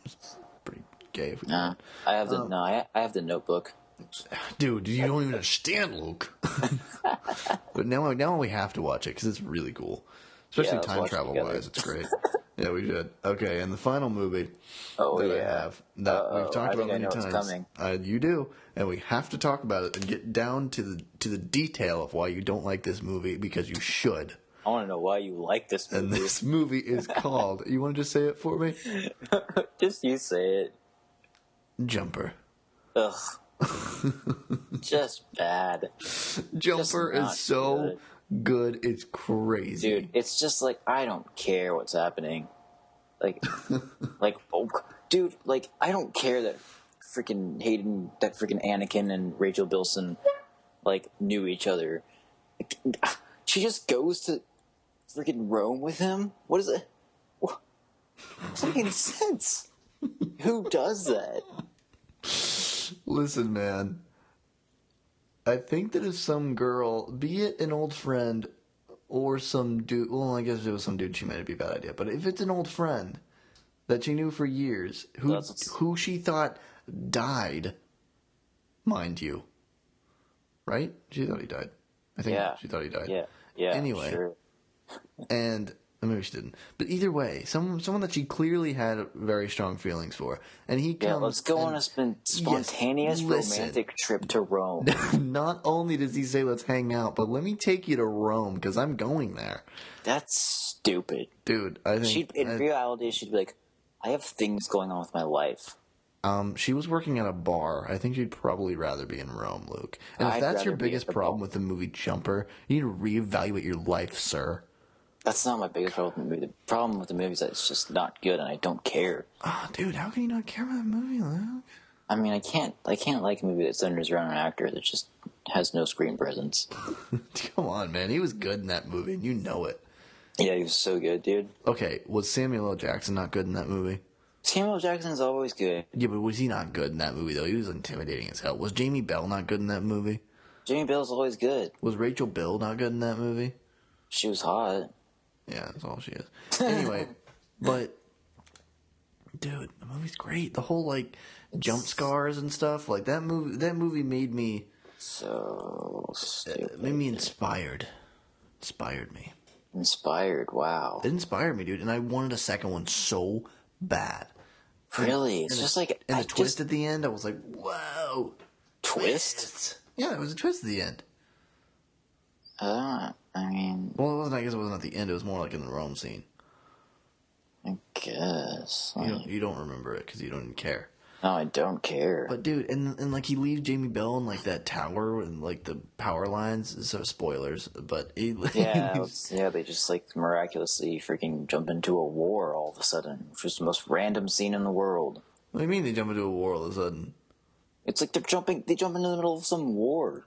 [SPEAKER 2] it's pretty gay if we
[SPEAKER 1] Nah, I have I have the Notebook.
[SPEAKER 2] Dude, you don't even understand, Luke. But now we have to watch it because it's really cool, especially time travel wise. It's great. Yeah, we should. Okay, and the final movie that I have that we've talked about many times. You do, and we have to talk about it and get down to the detail of why you don't like this movie because you should.
[SPEAKER 1] I want to know why you like this movie.
[SPEAKER 2] And this movie is called... You want to just say it for me?
[SPEAKER 1] Just you say it.
[SPEAKER 2] Jumper.
[SPEAKER 1] Ugh. Just bad.
[SPEAKER 2] Jumper is so good. It's crazy.
[SPEAKER 1] Dude, it's just like, I don't care what's happening. Like, dude, like, I don't care that freaking Anakin and Rachel Bilson, like, knew each other. She just goes to freaking Rome with him? What is it? What? Doesn't make any sense. Who does that?
[SPEAKER 2] Listen, man. I think that if some girl, be it an old friend or some dude, well, I guess if it was some dude, she might be a bad idea. But if it's an old friend that she knew for years, who she thought died, mind you, right? She thought he died. I think she thought he died.
[SPEAKER 1] Yeah.
[SPEAKER 2] Anyway,
[SPEAKER 1] sure.
[SPEAKER 2] And maybe she didn't. But either way, someone that she clearly had very strong feelings for, and he comes.
[SPEAKER 1] Let's go on a spontaneous romantic trip to Rome.
[SPEAKER 2] Not only does he say let's hang out, but let me take you to Rome because I'm going there.
[SPEAKER 1] That's stupid,
[SPEAKER 2] dude. I think
[SPEAKER 1] in reality she'd be like, I have things going on with my life.
[SPEAKER 2] She was working at a bar. I think she'd probably rather be in Rome, Luke. And if that's your biggest problem with the movie Jumper, you need to reevaluate your life, sir.
[SPEAKER 1] That's not my biggest problem with the movie. The problem with the movie is that it's just not good, and I don't care.
[SPEAKER 2] Dude, how can you not care about that movie, Luke?
[SPEAKER 1] I mean, I can't like a movie that centers around an actor that just has no screen presence.
[SPEAKER 2] Come on, man. He was good in that movie, and you know it.
[SPEAKER 1] Yeah, he was so good, dude.
[SPEAKER 2] Okay, was Samuel L. Jackson not good in that movie?
[SPEAKER 1] Samuel L. Jackson's always good.
[SPEAKER 2] Yeah, but was he not good in that movie, though? He was intimidating as hell. Was Jamie Bell not good in that movie?
[SPEAKER 1] Jamie Bell's always good.
[SPEAKER 2] Was Rachel Bill not good in that movie?
[SPEAKER 1] She was hot.
[SPEAKER 2] Yeah, that's all she is. Anyway, but dude, the movie's great. The whole like jump scars and stuff, like that movie made me
[SPEAKER 1] so stupid.
[SPEAKER 2] made me inspired. Inspired me.
[SPEAKER 1] Inspired, wow.
[SPEAKER 2] It inspired me, dude, and I wanted a second one so bad.
[SPEAKER 1] Really? It's just like
[SPEAKER 2] and the twist at the end, I was like, whoa.
[SPEAKER 1] Twist?
[SPEAKER 2] Yeah, it was a twist at the end.
[SPEAKER 1] I mean...
[SPEAKER 2] Well, it wasn't. I guess it wasn't at the end. It was more like in the Rome scene.
[SPEAKER 1] I guess.
[SPEAKER 2] You don't remember it because you don't even care.
[SPEAKER 1] No, I don't care.
[SPEAKER 2] But dude, and like he leaves Jamie Bell in like that tower and like the power lines. So spoilers, but he leaves.
[SPEAKER 1] Yeah, they just like miraculously freaking jump into a war all of a sudden, which was the most random scene in the world.
[SPEAKER 2] What do you mean they jump into a war all of a sudden?
[SPEAKER 1] It's like they jump into the middle of some war.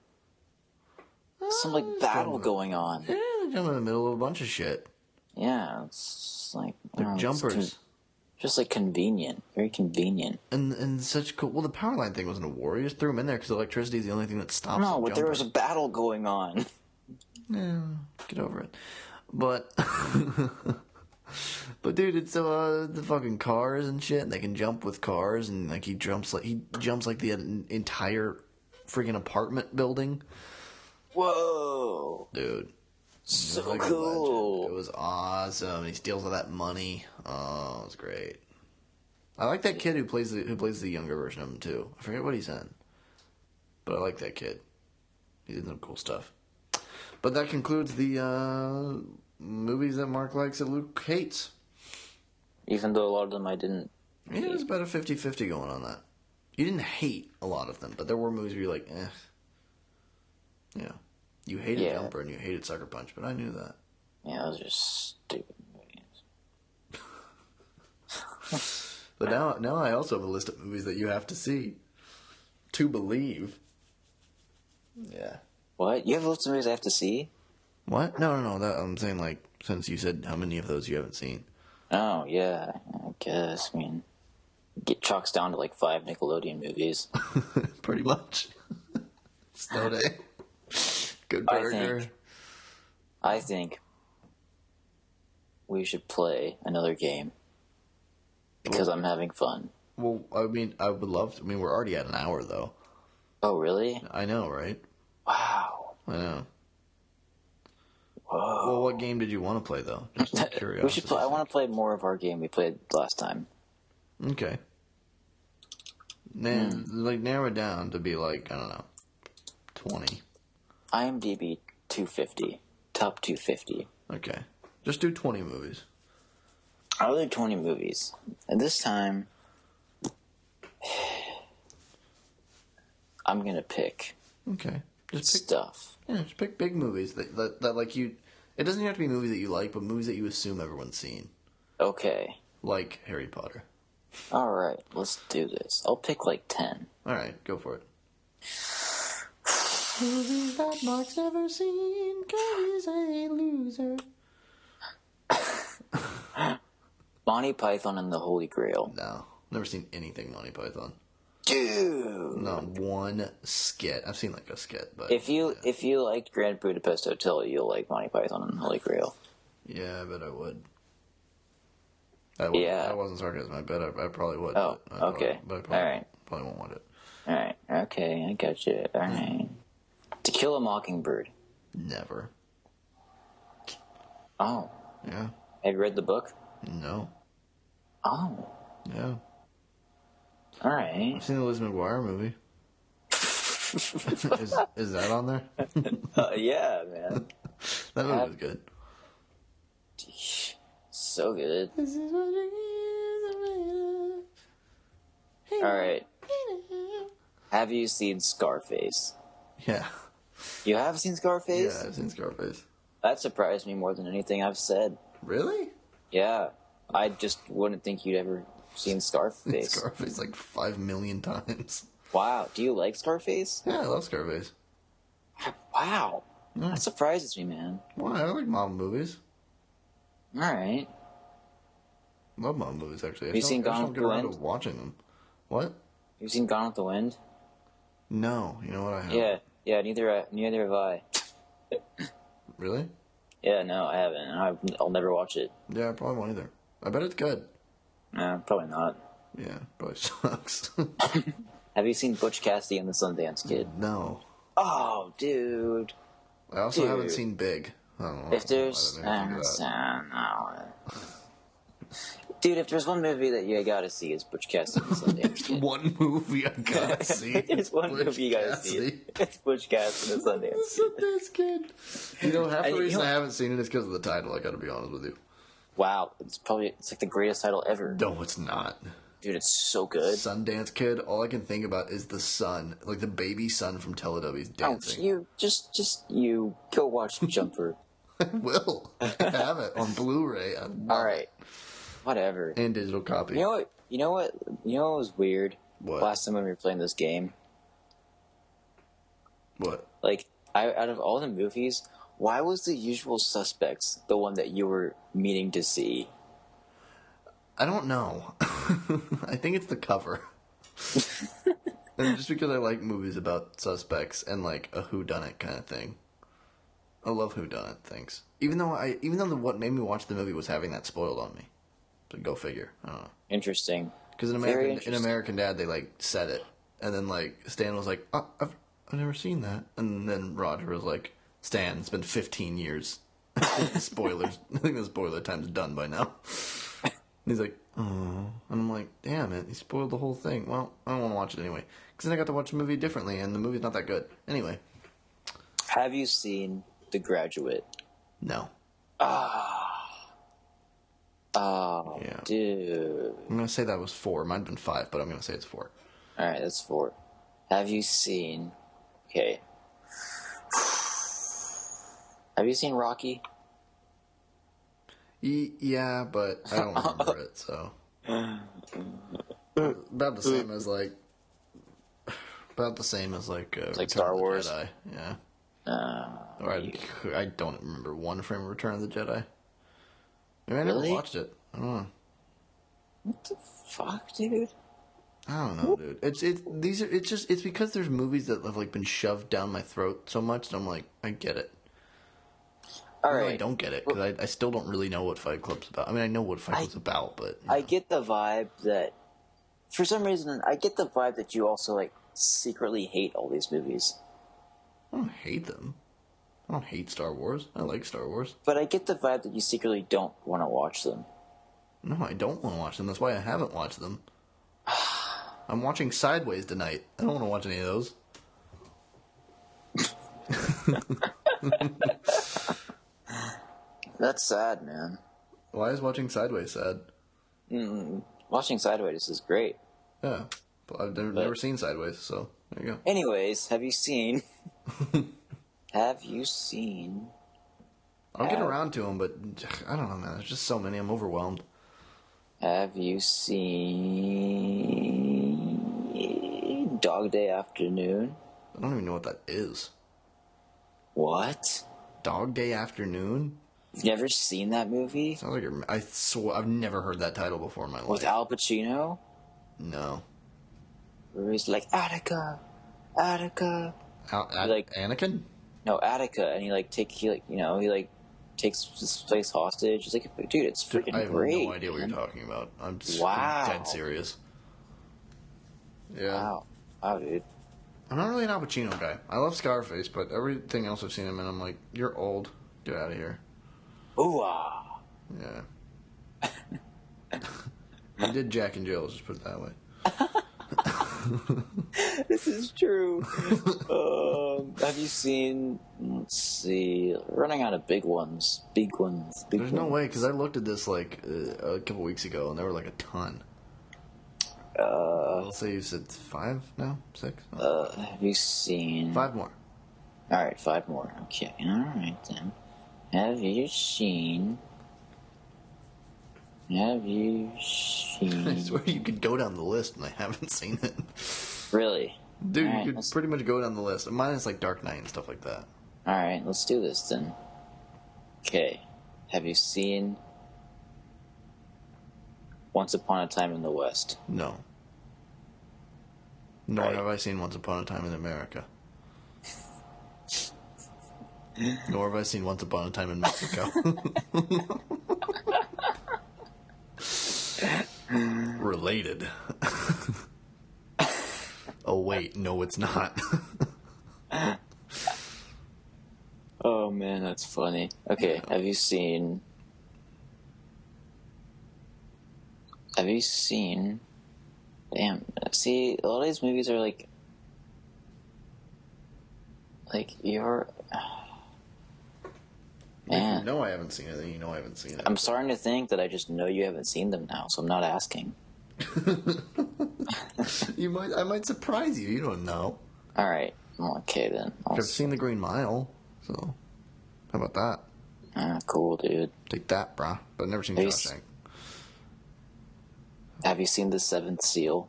[SPEAKER 1] Some like battle going on.
[SPEAKER 2] Yeah, they jump in the middle of a bunch of shit.
[SPEAKER 1] Yeah, it's like
[SPEAKER 2] they're jumpers.
[SPEAKER 1] Just like convenient, very convenient,
[SPEAKER 2] and such cool. Well, the power line thing wasn't a war. You just threw them in there because electricity is the only thing that stops.
[SPEAKER 1] No, but there was a battle going on.
[SPEAKER 2] Yeah, get over it. But but dude, it's the fucking cars and shit. And they can jump with cars, and like he jumps like the entire freaking apartment building.
[SPEAKER 1] Whoa,
[SPEAKER 2] dude.
[SPEAKER 1] So
[SPEAKER 2] like
[SPEAKER 1] cool.
[SPEAKER 2] It was awesome. He steals all that money. Oh, it was great. I like that kid who plays the younger version of him too. I forget what he's in, but I like that kid. He did some cool stuff. But that concludes the movies that Mark likes that Luke hates.
[SPEAKER 1] Even though a lot of them I didn't.
[SPEAKER 2] Yeah, it was about a 50-50 going on that. You didn't hate a lot of them, but there were movies where you're like, eh. Yeah. You hated Jumper and you hated Sucker Punch, but I knew that.
[SPEAKER 1] Yeah, those are stupid movies.
[SPEAKER 2] But now I also have a list of movies that you have to see to believe. Yeah.
[SPEAKER 1] What? You have a list of movies I have to see?
[SPEAKER 2] What? No. That I'm saying, like, since you said how many of those you haven't seen.
[SPEAKER 1] Oh, yeah. I guess. I mean, get chalks down to like 5 Nickelodeon movies.
[SPEAKER 2] Pretty much. Snow Day. Good Burger.
[SPEAKER 1] I think we should play another game because I'm having fun.
[SPEAKER 2] Well, I mean, I would love to. I mean, we're already at an hour, though.
[SPEAKER 1] Oh, really?
[SPEAKER 2] I know, right?
[SPEAKER 1] Wow.
[SPEAKER 2] I know.
[SPEAKER 1] Whoa.
[SPEAKER 2] Well, what game did you want to play, though? Just out of curiosity.
[SPEAKER 1] We should play. I want to play more of our game we played last time.
[SPEAKER 2] Okay. Like, narrow it down to be like, I don't know, 20.
[SPEAKER 1] IMDb 250. Top 250.
[SPEAKER 2] Okay. Just do 20 movies.
[SPEAKER 1] I'll do 20 movies. And this time, I'm going to pick
[SPEAKER 2] Just pick
[SPEAKER 1] stuff.
[SPEAKER 2] Yeah, just pick big movies that like you. It doesn't have to be movies that you like, but movies that you assume everyone's seen.
[SPEAKER 1] Okay.
[SPEAKER 2] Like Harry Potter.
[SPEAKER 1] Alright, let's do this. I'll pick like 10.
[SPEAKER 2] Alright, go for it. Movies that Mark's never seen, 'cause he's a loser.
[SPEAKER 1] Monty Python and the Holy Grail.
[SPEAKER 2] No, never seen anything Monty Python.
[SPEAKER 1] Dude!
[SPEAKER 2] Not one skit. I've seen like a skit, but
[SPEAKER 1] if you liked Grand Budapest Hotel, you'll like Monty Python and the Holy Grail.
[SPEAKER 2] Yeah, I bet I would.
[SPEAKER 1] Yeah.
[SPEAKER 2] That wasn't sarcasm. I bet I probably would.
[SPEAKER 1] Oh, okay.
[SPEAKER 2] But I
[SPEAKER 1] Alright.
[SPEAKER 2] probably won't want it.
[SPEAKER 1] Alright, okay, I got you. Alright. To Kill a Mockingbird.
[SPEAKER 2] Never.
[SPEAKER 1] Oh.
[SPEAKER 2] Yeah.
[SPEAKER 1] Have you read the book?
[SPEAKER 2] No.
[SPEAKER 1] Oh.
[SPEAKER 2] Yeah.
[SPEAKER 1] Alright.
[SPEAKER 2] I've seen the Liz McGuire movie. is that on there?
[SPEAKER 1] Yeah, man.
[SPEAKER 2] That movie was good.
[SPEAKER 1] So good.
[SPEAKER 2] This is what
[SPEAKER 1] Alright. Have you seen Scarface?
[SPEAKER 2] Yeah.
[SPEAKER 1] You have seen Scarface?
[SPEAKER 2] Yeah, I've seen Scarface.
[SPEAKER 1] That surprised me more than anything I've said.
[SPEAKER 2] Really?
[SPEAKER 1] Yeah. I just wouldn't think you'd ever seen Scarface.
[SPEAKER 2] Scarface like 5 million times.
[SPEAKER 1] Wow. Do you like Scarface?
[SPEAKER 2] Yeah, I love Scarface.
[SPEAKER 1] Wow.
[SPEAKER 2] Yeah.
[SPEAKER 1] That surprises me, man.
[SPEAKER 2] Why? I like mob movies.
[SPEAKER 1] Alright.
[SPEAKER 2] Love mob movies, actually.
[SPEAKER 1] Have you seen Gone with the Wind?
[SPEAKER 2] Watching them. What?
[SPEAKER 1] You seen Gone with the Wind?
[SPEAKER 2] No. You know what I have?
[SPEAKER 1] Yeah. Yeah, neither have I.
[SPEAKER 2] Really?
[SPEAKER 1] Yeah, no, I haven't. I'll never watch it.
[SPEAKER 2] Yeah, I probably won't either. I bet it's good.
[SPEAKER 1] No, probably not.
[SPEAKER 2] Yeah, probably sucks.
[SPEAKER 1] Have you seen Butch Cassidy and the Sundance Kid?
[SPEAKER 2] No.
[SPEAKER 1] Oh, dude.
[SPEAKER 2] I also haven't seen Big. I don't know
[SPEAKER 1] If there's...
[SPEAKER 2] why that made me think of that.
[SPEAKER 1] no. Dude, if there's one movie that you gotta see, it's Butch Cassidy and the Sundance Kid.
[SPEAKER 2] One movie I gotta see.
[SPEAKER 1] There's one
[SPEAKER 2] Butch
[SPEAKER 1] movie you gotta
[SPEAKER 2] Cassidy.
[SPEAKER 1] see. It's Butch Cassidy and the Sundance Kid.
[SPEAKER 2] Sundance Kid. You know, half the reason
[SPEAKER 1] I
[SPEAKER 2] I haven't seen it is because of the title, I gotta be honest with you.
[SPEAKER 1] Wow, it's like the greatest title ever.
[SPEAKER 2] No, it's not.
[SPEAKER 1] Dude, it's so good.
[SPEAKER 2] Sundance Kid, all I can think about is the son, like the baby son from Teletubbies dancing.
[SPEAKER 1] Oh, you you go watch Jumper.
[SPEAKER 2] I will. I have it on Blu-ray.
[SPEAKER 1] Alright. Whatever.
[SPEAKER 2] And digital copy.
[SPEAKER 1] You know what was weird?
[SPEAKER 2] What?
[SPEAKER 1] Last time when we were playing this game.
[SPEAKER 2] What?
[SPEAKER 1] Like, out of all the movies, why was The Usual Suspects the one that you were meaning to see?
[SPEAKER 2] I don't know. I think it's the cover. And just because I like movies about suspects and like a whodunit kind of thing. I love whodunit things. Even though what made me watch the movie was having that spoiled on me. So go figure. I don't know.
[SPEAKER 1] Interesting.
[SPEAKER 2] Because in American Dad, they like said it, and then like Stan was like, oh, I've never seen that, and then Roger was like, Stan, it's been 15 years. Spoilers. I think the spoiler time's done by now. And he's like, oh, and I'm like, damn it, he spoiled the whole thing. Well, I don't want to watch it anyway, because then I got to watch the movie differently, and the movie's not that good. Anyway.
[SPEAKER 1] Have you seen The Graduate?
[SPEAKER 2] No.
[SPEAKER 1] Oh,
[SPEAKER 2] yeah.
[SPEAKER 1] Dude.
[SPEAKER 2] I'm gonna say that was 4. It might have been 5, but I'm gonna say it's 4.
[SPEAKER 1] Alright, that's 4. Have you seen... Okay. Have you seen Rocky?
[SPEAKER 2] Yeah, but I don't remember it, so... About the same as, like...
[SPEAKER 1] It's like Star Wars?
[SPEAKER 2] Jedi. Yeah. I don't remember one frame of Return of the Jedi. Maybe I
[SPEAKER 1] Really?
[SPEAKER 2] never watched it. I don't know.
[SPEAKER 1] What the fuck, dude?
[SPEAKER 2] I don't know, dude. It's because there's movies that have like been shoved down my throat so much that I'm like, I get it.
[SPEAKER 1] Alright.
[SPEAKER 2] I don't get it because I still don't really know what Fight Club's about. I mean, I know what Fight Club's about, but
[SPEAKER 1] I get the vibe that, for some reason, I get the vibe that you also like secretly hate all these movies.
[SPEAKER 2] I don't hate them. I don't hate Star Wars. I like Star Wars.
[SPEAKER 1] But I get the vibe that you secretly don't want to watch them.
[SPEAKER 2] No, I don't want to watch them. That's why I haven't watched them. I'm watching Sideways tonight. I don't want to watch any of those.
[SPEAKER 1] That's sad, man.
[SPEAKER 2] Why is watching Sideways sad?
[SPEAKER 1] Watching Sideways is great.
[SPEAKER 2] Yeah. I've never seen Sideways, so there you go.
[SPEAKER 1] Anyways, have you seen... Have you seen...
[SPEAKER 2] I'll get around to them, but I don't know, man. There's just so many. I'm overwhelmed.
[SPEAKER 1] Have you seen Dog Day Afternoon?
[SPEAKER 2] I don't even know what that is.
[SPEAKER 1] What?
[SPEAKER 2] Dog Day Afternoon?
[SPEAKER 1] You've never seen that movie?
[SPEAKER 2] Sounds like I've never heard that title before in my life.
[SPEAKER 1] With Al Pacino?
[SPEAKER 2] No.
[SPEAKER 1] Where he's like, Attica.
[SPEAKER 2] Anakin?
[SPEAKER 1] No, Attica, and he takes this place hostage. It's like, dude, it's freaking
[SPEAKER 2] I have
[SPEAKER 1] great.
[SPEAKER 2] no idea what you're talking about. I'm
[SPEAKER 1] Wow.
[SPEAKER 2] dead serious. Yeah.
[SPEAKER 1] Wow, dude.
[SPEAKER 2] I'm not really an Al Pacino guy. I love Scarface, but everything else I've seen him in, I'm like, you're old. Get out of here.
[SPEAKER 1] Ooh-ah.
[SPEAKER 2] Yeah. He did Jack and Jill, let's just put it that way.
[SPEAKER 1] This is true. Have you seen... Let's see... Running out of big ones.
[SPEAKER 2] There's no way, because I looked at this like a couple weeks ago, and there were like a ton. Let's say you said 5 now? 6?
[SPEAKER 1] Have you seen...
[SPEAKER 2] 5 more.
[SPEAKER 1] Alright, 5 more. Okay, alright then. Have you seen...
[SPEAKER 2] I swear you could go down the list, and I haven't seen it.
[SPEAKER 1] Really?
[SPEAKER 2] Dude, right, you could pretty much go down the list. Mine is like Dark Knight and stuff like that.
[SPEAKER 1] Alright, let's do this then. Okay. Have you seen Once Upon a Time in the West?
[SPEAKER 2] No. Nor have I seen Once Upon a Time in America. Nor have I seen Once Upon a Time in Mexico. Related. Oh, wait. No, it's not.
[SPEAKER 1] Oh, man, that's funny. Okay, have you seen... Damn, see, a lot of these movies are like... you're... Man.
[SPEAKER 2] You know I haven't seen it, then you know I haven't seen it.
[SPEAKER 1] I'm starting to think that I just know you haven't seen them now, so I'm not asking.
[SPEAKER 2] I might surprise you. You don't know.
[SPEAKER 1] Alright, okay then.
[SPEAKER 2] I've seen The Green Mile, so how about that?
[SPEAKER 1] Cool, dude.
[SPEAKER 2] Take that, brah. But I've never seen Shawshank.
[SPEAKER 1] Have you seen The Seventh Seal?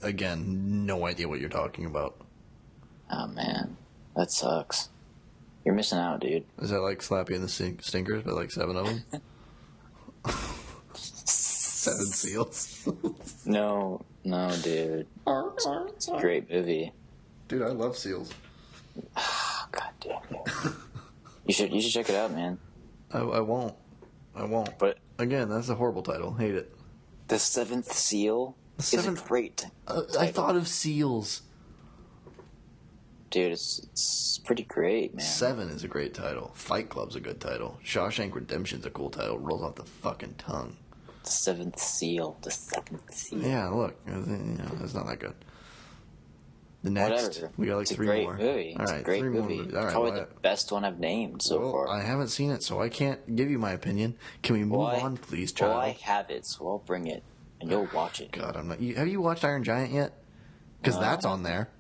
[SPEAKER 2] Again, no idea what you're talking about.
[SPEAKER 1] Oh, man. That sucks. You're missing out, dude.
[SPEAKER 2] Is that like Slappy and the Stinkers, but like 7 of them? 7 seals.
[SPEAKER 1] No, dude. It's a great movie.
[SPEAKER 2] Dude, I love seals.
[SPEAKER 1] Oh, God damn it. You should check it out, man.
[SPEAKER 2] I won't.
[SPEAKER 1] But
[SPEAKER 2] again, that's a horrible title. Hate it.
[SPEAKER 1] The Seventh Seal is a great title.
[SPEAKER 2] I thought of seals.
[SPEAKER 1] Dude, it's pretty great, man.
[SPEAKER 2] 7 is a great title. Fight Club's a good title. Shawshank Redemption's a cool title. Rolls off the fucking tongue.
[SPEAKER 1] The Seventh Seal. The Seventh Seal.
[SPEAKER 2] Yeah, look. It's not that good. The next,
[SPEAKER 1] Whatever.
[SPEAKER 2] we got like
[SPEAKER 1] it's
[SPEAKER 2] 3
[SPEAKER 1] great
[SPEAKER 2] more.
[SPEAKER 1] Movie.
[SPEAKER 2] All
[SPEAKER 1] It's
[SPEAKER 2] right,
[SPEAKER 1] a great
[SPEAKER 2] 3 more
[SPEAKER 1] movie.
[SPEAKER 2] movies. All right,
[SPEAKER 1] Probably the best one I've named so far.
[SPEAKER 2] I haven't seen it, so I can't give you my opinion. Can we move on, please, child?
[SPEAKER 1] Well, I have it, so I'll bring it, and you'll watch it.
[SPEAKER 2] God, I'm not. Have you watched Iron Giant yet? Because that's on there.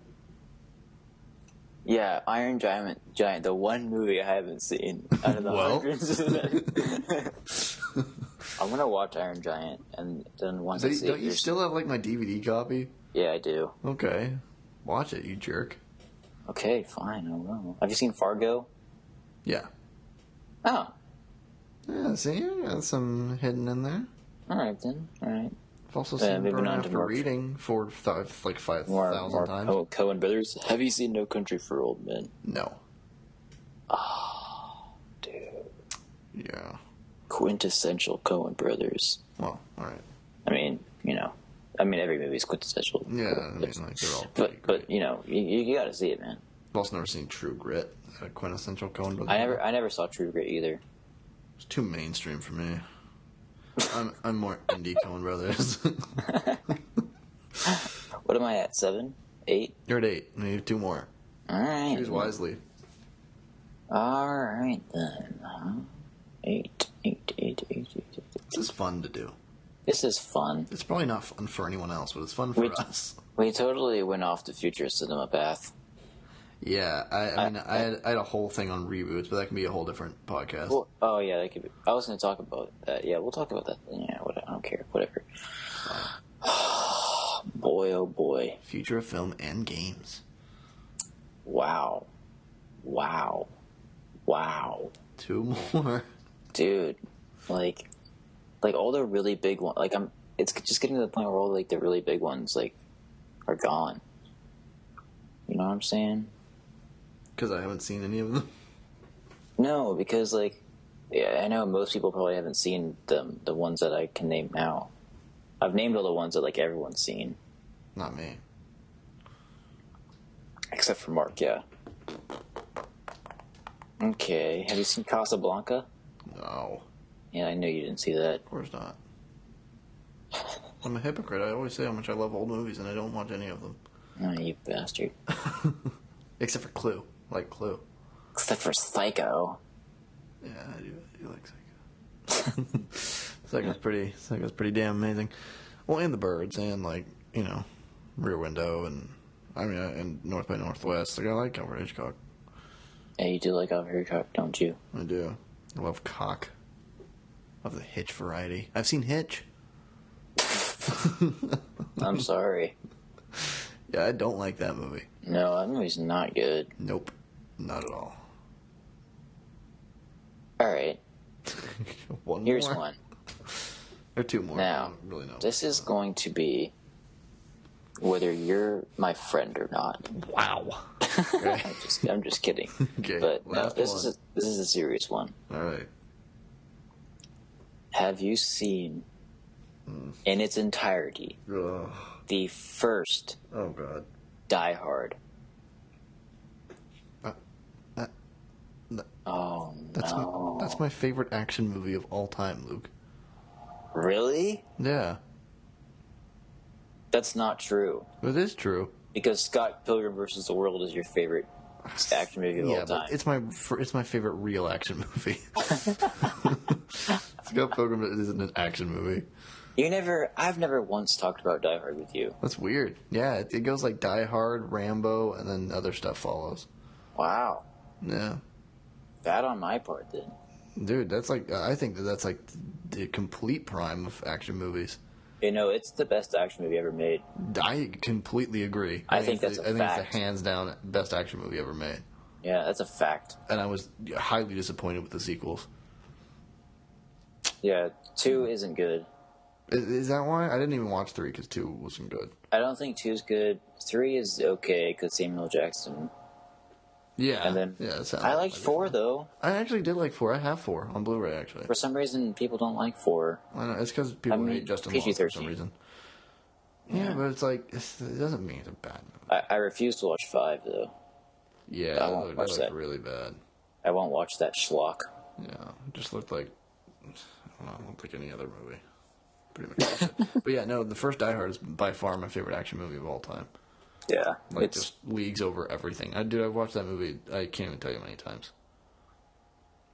[SPEAKER 1] Yeah, Iron Giant, the one movie I haven't seen out of the hundreds. I'm gonna watch Iron Giant, and then once I see it...
[SPEAKER 2] Don't you still have, like, my DVD copy?
[SPEAKER 1] Yeah, I do.
[SPEAKER 2] Okay. Watch it, you jerk.
[SPEAKER 1] Okay, fine, I will. Have you seen Fargo?
[SPEAKER 2] Yeah.
[SPEAKER 1] Oh.
[SPEAKER 2] Yeah, see, you got some hidden in there.
[SPEAKER 1] Alright, then. Alright.
[SPEAKER 2] I've also seen Burn After Reading 5,000 times.
[SPEAKER 1] Coen Brothers. Have you seen No Country for Old Men?
[SPEAKER 2] No.
[SPEAKER 1] Oh, dude.
[SPEAKER 2] Yeah.
[SPEAKER 1] Quintessential Coen Brothers.
[SPEAKER 2] Well, alright.
[SPEAKER 1] I mean, every movie's quintessential.
[SPEAKER 2] Yeah, I mean, like, they're all
[SPEAKER 1] But you gotta see it, man.
[SPEAKER 2] I've also never seen True Grit, a quintessential Coen Brothers.
[SPEAKER 1] I never saw True Grit either.
[SPEAKER 2] It's too mainstream for me. I'm more indie Coen Brothers.
[SPEAKER 1] What am I at? 7? 8?
[SPEAKER 2] You're at 8. I need 2 more.
[SPEAKER 1] Alright.
[SPEAKER 2] Choose wisely.
[SPEAKER 1] Alright then. 8.
[SPEAKER 2] This is fun to do.
[SPEAKER 1] This is fun.
[SPEAKER 2] It's probably not fun for anyone else, but it's fun for us.
[SPEAKER 1] We totally went off the future cinema path.
[SPEAKER 2] Yeah, I had a whole thing on reboots, but that can be a whole different podcast.
[SPEAKER 1] Well, oh yeah, that could be. I was going to talk about that. Yeah, we'll talk about that. Yeah, I don't care. Whatever. Boy, oh boy.
[SPEAKER 2] Future of film and games.
[SPEAKER 1] Wow.
[SPEAKER 2] 2 more.
[SPEAKER 1] Dude, like all the really big ones. It's just getting to the point where all the really big ones are gone. You know what I'm saying?
[SPEAKER 2] Because I haven't seen any of them.
[SPEAKER 1] No, because yeah, I know most people probably haven't seen the ones that I can name now. I've named all the ones that everyone's seen.
[SPEAKER 2] Not me.
[SPEAKER 1] Except for Mark, yeah. Okay, have you seen Casablanca?
[SPEAKER 2] No.
[SPEAKER 1] Yeah, I knew you didn't see that.
[SPEAKER 2] Of course not. I'm a hypocrite. I always say how much I love old movies, and I don't watch any of them.
[SPEAKER 1] Oh, you bastard.
[SPEAKER 2] Except for Clue. Like Clue.
[SPEAKER 1] Except for Psycho.
[SPEAKER 2] Yeah, I do like Psycho. Psycho's pretty damn amazing. Well, and The Birds, and Rear Window, and and North by Northwest. I like Alfred Hitchcock.
[SPEAKER 1] Yeah, you do like Alfred Hitchcock, don't you?
[SPEAKER 2] I do. I love cock. Of the Hitch variety. I've seen Hitch.
[SPEAKER 1] I'm sorry.
[SPEAKER 2] Yeah, I don't like that movie.
[SPEAKER 1] No, that movie's not good.
[SPEAKER 2] Nope. Not at all.
[SPEAKER 1] Alright. Here's
[SPEAKER 2] more.
[SPEAKER 1] one.
[SPEAKER 2] Or 2 more.
[SPEAKER 1] Now,
[SPEAKER 2] I don't really know.
[SPEAKER 1] this is going to be whether you're my friend or not.
[SPEAKER 2] Wow. Okay.
[SPEAKER 1] I'm just kidding.
[SPEAKER 2] Okay,
[SPEAKER 1] But no,
[SPEAKER 2] last
[SPEAKER 1] this
[SPEAKER 2] one.
[SPEAKER 1] is a serious one.
[SPEAKER 2] All right.
[SPEAKER 1] Have you seen in its entirety
[SPEAKER 2] Ugh.
[SPEAKER 1] the first
[SPEAKER 2] Oh God.
[SPEAKER 1] Die Hard?
[SPEAKER 2] That-
[SPEAKER 1] Oh
[SPEAKER 2] That's
[SPEAKER 1] no!
[SPEAKER 2] that's my favorite action movie of all time, Luke.
[SPEAKER 1] Really?
[SPEAKER 2] Yeah,
[SPEAKER 1] That's not true.
[SPEAKER 2] it is true.
[SPEAKER 1] Because Scott Pilgrim versus the World is your favorite action movie of all
[SPEAKER 2] Yeah, but
[SPEAKER 1] time.
[SPEAKER 2] it's my favorite real action movie. Scott Pilgrim isn't an action movie.
[SPEAKER 1] I've never once talked about Die Hard with you.
[SPEAKER 2] That's weird. Yeah, it goes like Die Hard, Rambo, and then other stuff follows.
[SPEAKER 1] Wow.
[SPEAKER 2] Yeah,
[SPEAKER 1] Bad on my part then.
[SPEAKER 2] dude, that's like I think that's like the complete prime of action movies.
[SPEAKER 1] You know, it's the best action movie ever made.
[SPEAKER 2] I completely agree.
[SPEAKER 1] I think that's a
[SPEAKER 2] I think
[SPEAKER 1] fact.
[SPEAKER 2] it's the hands down best action movie ever made.
[SPEAKER 1] Yeah, that's a fact.
[SPEAKER 2] And I was highly disappointed with the sequels.
[SPEAKER 1] Yeah, 2 isn't good.
[SPEAKER 2] Is that why? I didn't even watch 3 because 2 wasn't good.
[SPEAKER 1] I don't think 2 is good. 3 is okay because Samuel Jackson.
[SPEAKER 2] Yeah.
[SPEAKER 1] And then
[SPEAKER 2] yeah,
[SPEAKER 1] I liked 4 though.
[SPEAKER 2] I actually did like 4. I have 4 on Blu-ray actually.
[SPEAKER 1] For some reason, people don't like 4.
[SPEAKER 2] I know it's because people hate Justin Long for some reason. Yeah, but it's like it doesn't mean it's a bad movie.
[SPEAKER 1] I refuse to watch 5 though.
[SPEAKER 2] Yeah,
[SPEAKER 1] I won't
[SPEAKER 2] that
[SPEAKER 1] watch
[SPEAKER 2] looked
[SPEAKER 1] that.
[SPEAKER 2] really bad.
[SPEAKER 1] I won't watch that schlock.
[SPEAKER 2] Yeah, it just looked like I don't think any other movie. Pretty much. But yeah, no, the first Die Hard is by far my favorite action movie of all time.
[SPEAKER 1] Yeah,
[SPEAKER 2] Like
[SPEAKER 1] it's
[SPEAKER 2] just leagues over everything. I've watched that movie. I can't even tell you how many times.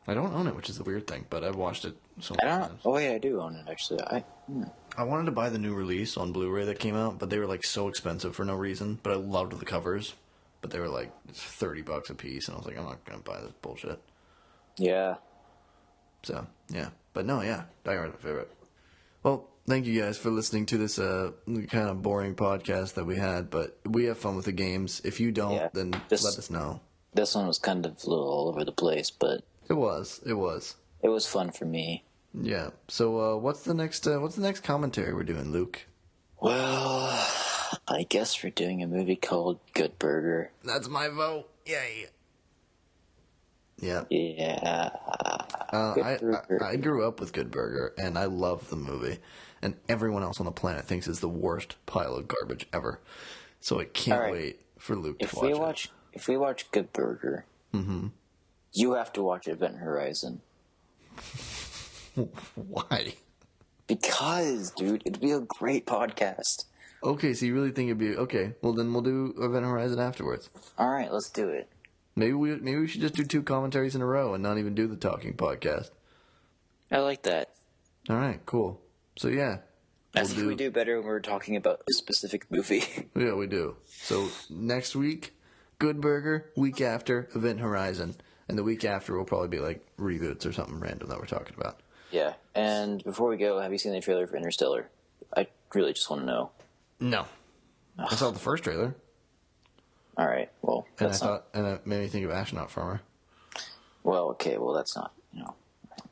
[SPEAKER 2] I don't own it, which is the weird thing, but I've watched it so many times.
[SPEAKER 1] Oh wait, I do own it actually.
[SPEAKER 2] I wanted to buy the new release on Blu-ray that came out, but they were like so expensive for no reason. But I loved the covers, but they were like $30 a piece, and I was like, I'm not gonna buy this bullshit.
[SPEAKER 1] Yeah.
[SPEAKER 2] So yeah, but no, yeah, Die Hard's my favorite. Well, thank you guys for listening to this kind of boring podcast that we had, but we have fun with the games. If you don't, then let us know.
[SPEAKER 1] This one was kind of a little all over the place, but
[SPEAKER 2] It was.
[SPEAKER 1] it was fun for me.
[SPEAKER 2] Yeah. So what's the next commentary we're doing, Luke?
[SPEAKER 1] Well, I guess we're doing a movie called Good Burger.
[SPEAKER 2] That's my vote. Yay. Yeah.
[SPEAKER 1] Yeah.
[SPEAKER 2] I grew up with Good Burger, and I love the movie. And everyone else on the planet thinks it's the worst pile of garbage ever. So I can't wait for Luke to watch it.
[SPEAKER 1] If we watch Good Burger, you have to watch Event Horizon.
[SPEAKER 2] Why?
[SPEAKER 1] Because, dude, it'd be a great podcast.
[SPEAKER 2] Okay, so you really think it'd be... Okay, well then we'll do Event Horizon afterwards.
[SPEAKER 1] All right, let's do it.
[SPEAKER 2] Maybe we should just do 2 commentaries in a row and not even do the talking podcast.
[SPEAKER 1] I like that.
[SPEAKER 2] All right, cool. So yeah,
[SPEAKER 1] I think we do better when we're talking about a specific movie.
[SPEAKER 2] Yeah, we do. So next week, Good Burger. Week after, Event Horizon. And the week after will probably be like reboots or something random that we're talking about.
[SPEAKER 1] Yeah, and before we go, have you seen the trailer for Interstellar? I really just want to know.
[SPEAKER 2] No. I saw the first trailer.
[SPEAKER 1] All right, well,
[SPEAKER 2] And and it made me think of Astronaut Farmer.
[SPEAKER 1] Well, okay, well, that's not,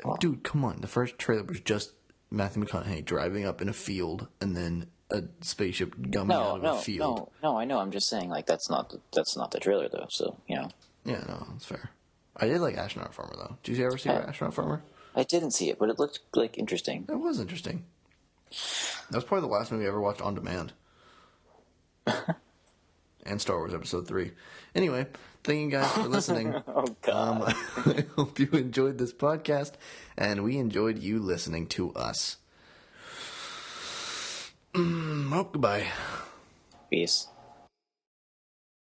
[SPEAKER 1] Well,
[SPEAKER 2] Dude, come on. The first trailer was just Matthew McConaughey driving up in a field and then a spaceship gumming out of a field.
[SPEAKER 1] No, I know. I'm just saying, like, that's not the trailer, though, so,
[SPEAKER 2] Yeah, no, that's fair. I did like Astronaut Farmer, though. Did you ever see Astronaut Farmer?
[SPEAKER 1] I didn't see it, but it looked, like, interesting.
[SPEAKER 2] It was interesting. That was probably the last movie I ever watched on demand. And Star Wars Episode 3. Anyway, thank you guys for listening.
[SPEAKER 1] Oh, God.
[SPEAKER 2] I hope you enjoyed this podcast, and we enjoyed you listening to us. Well, goodbye.
[SPEAKER 1] Peace.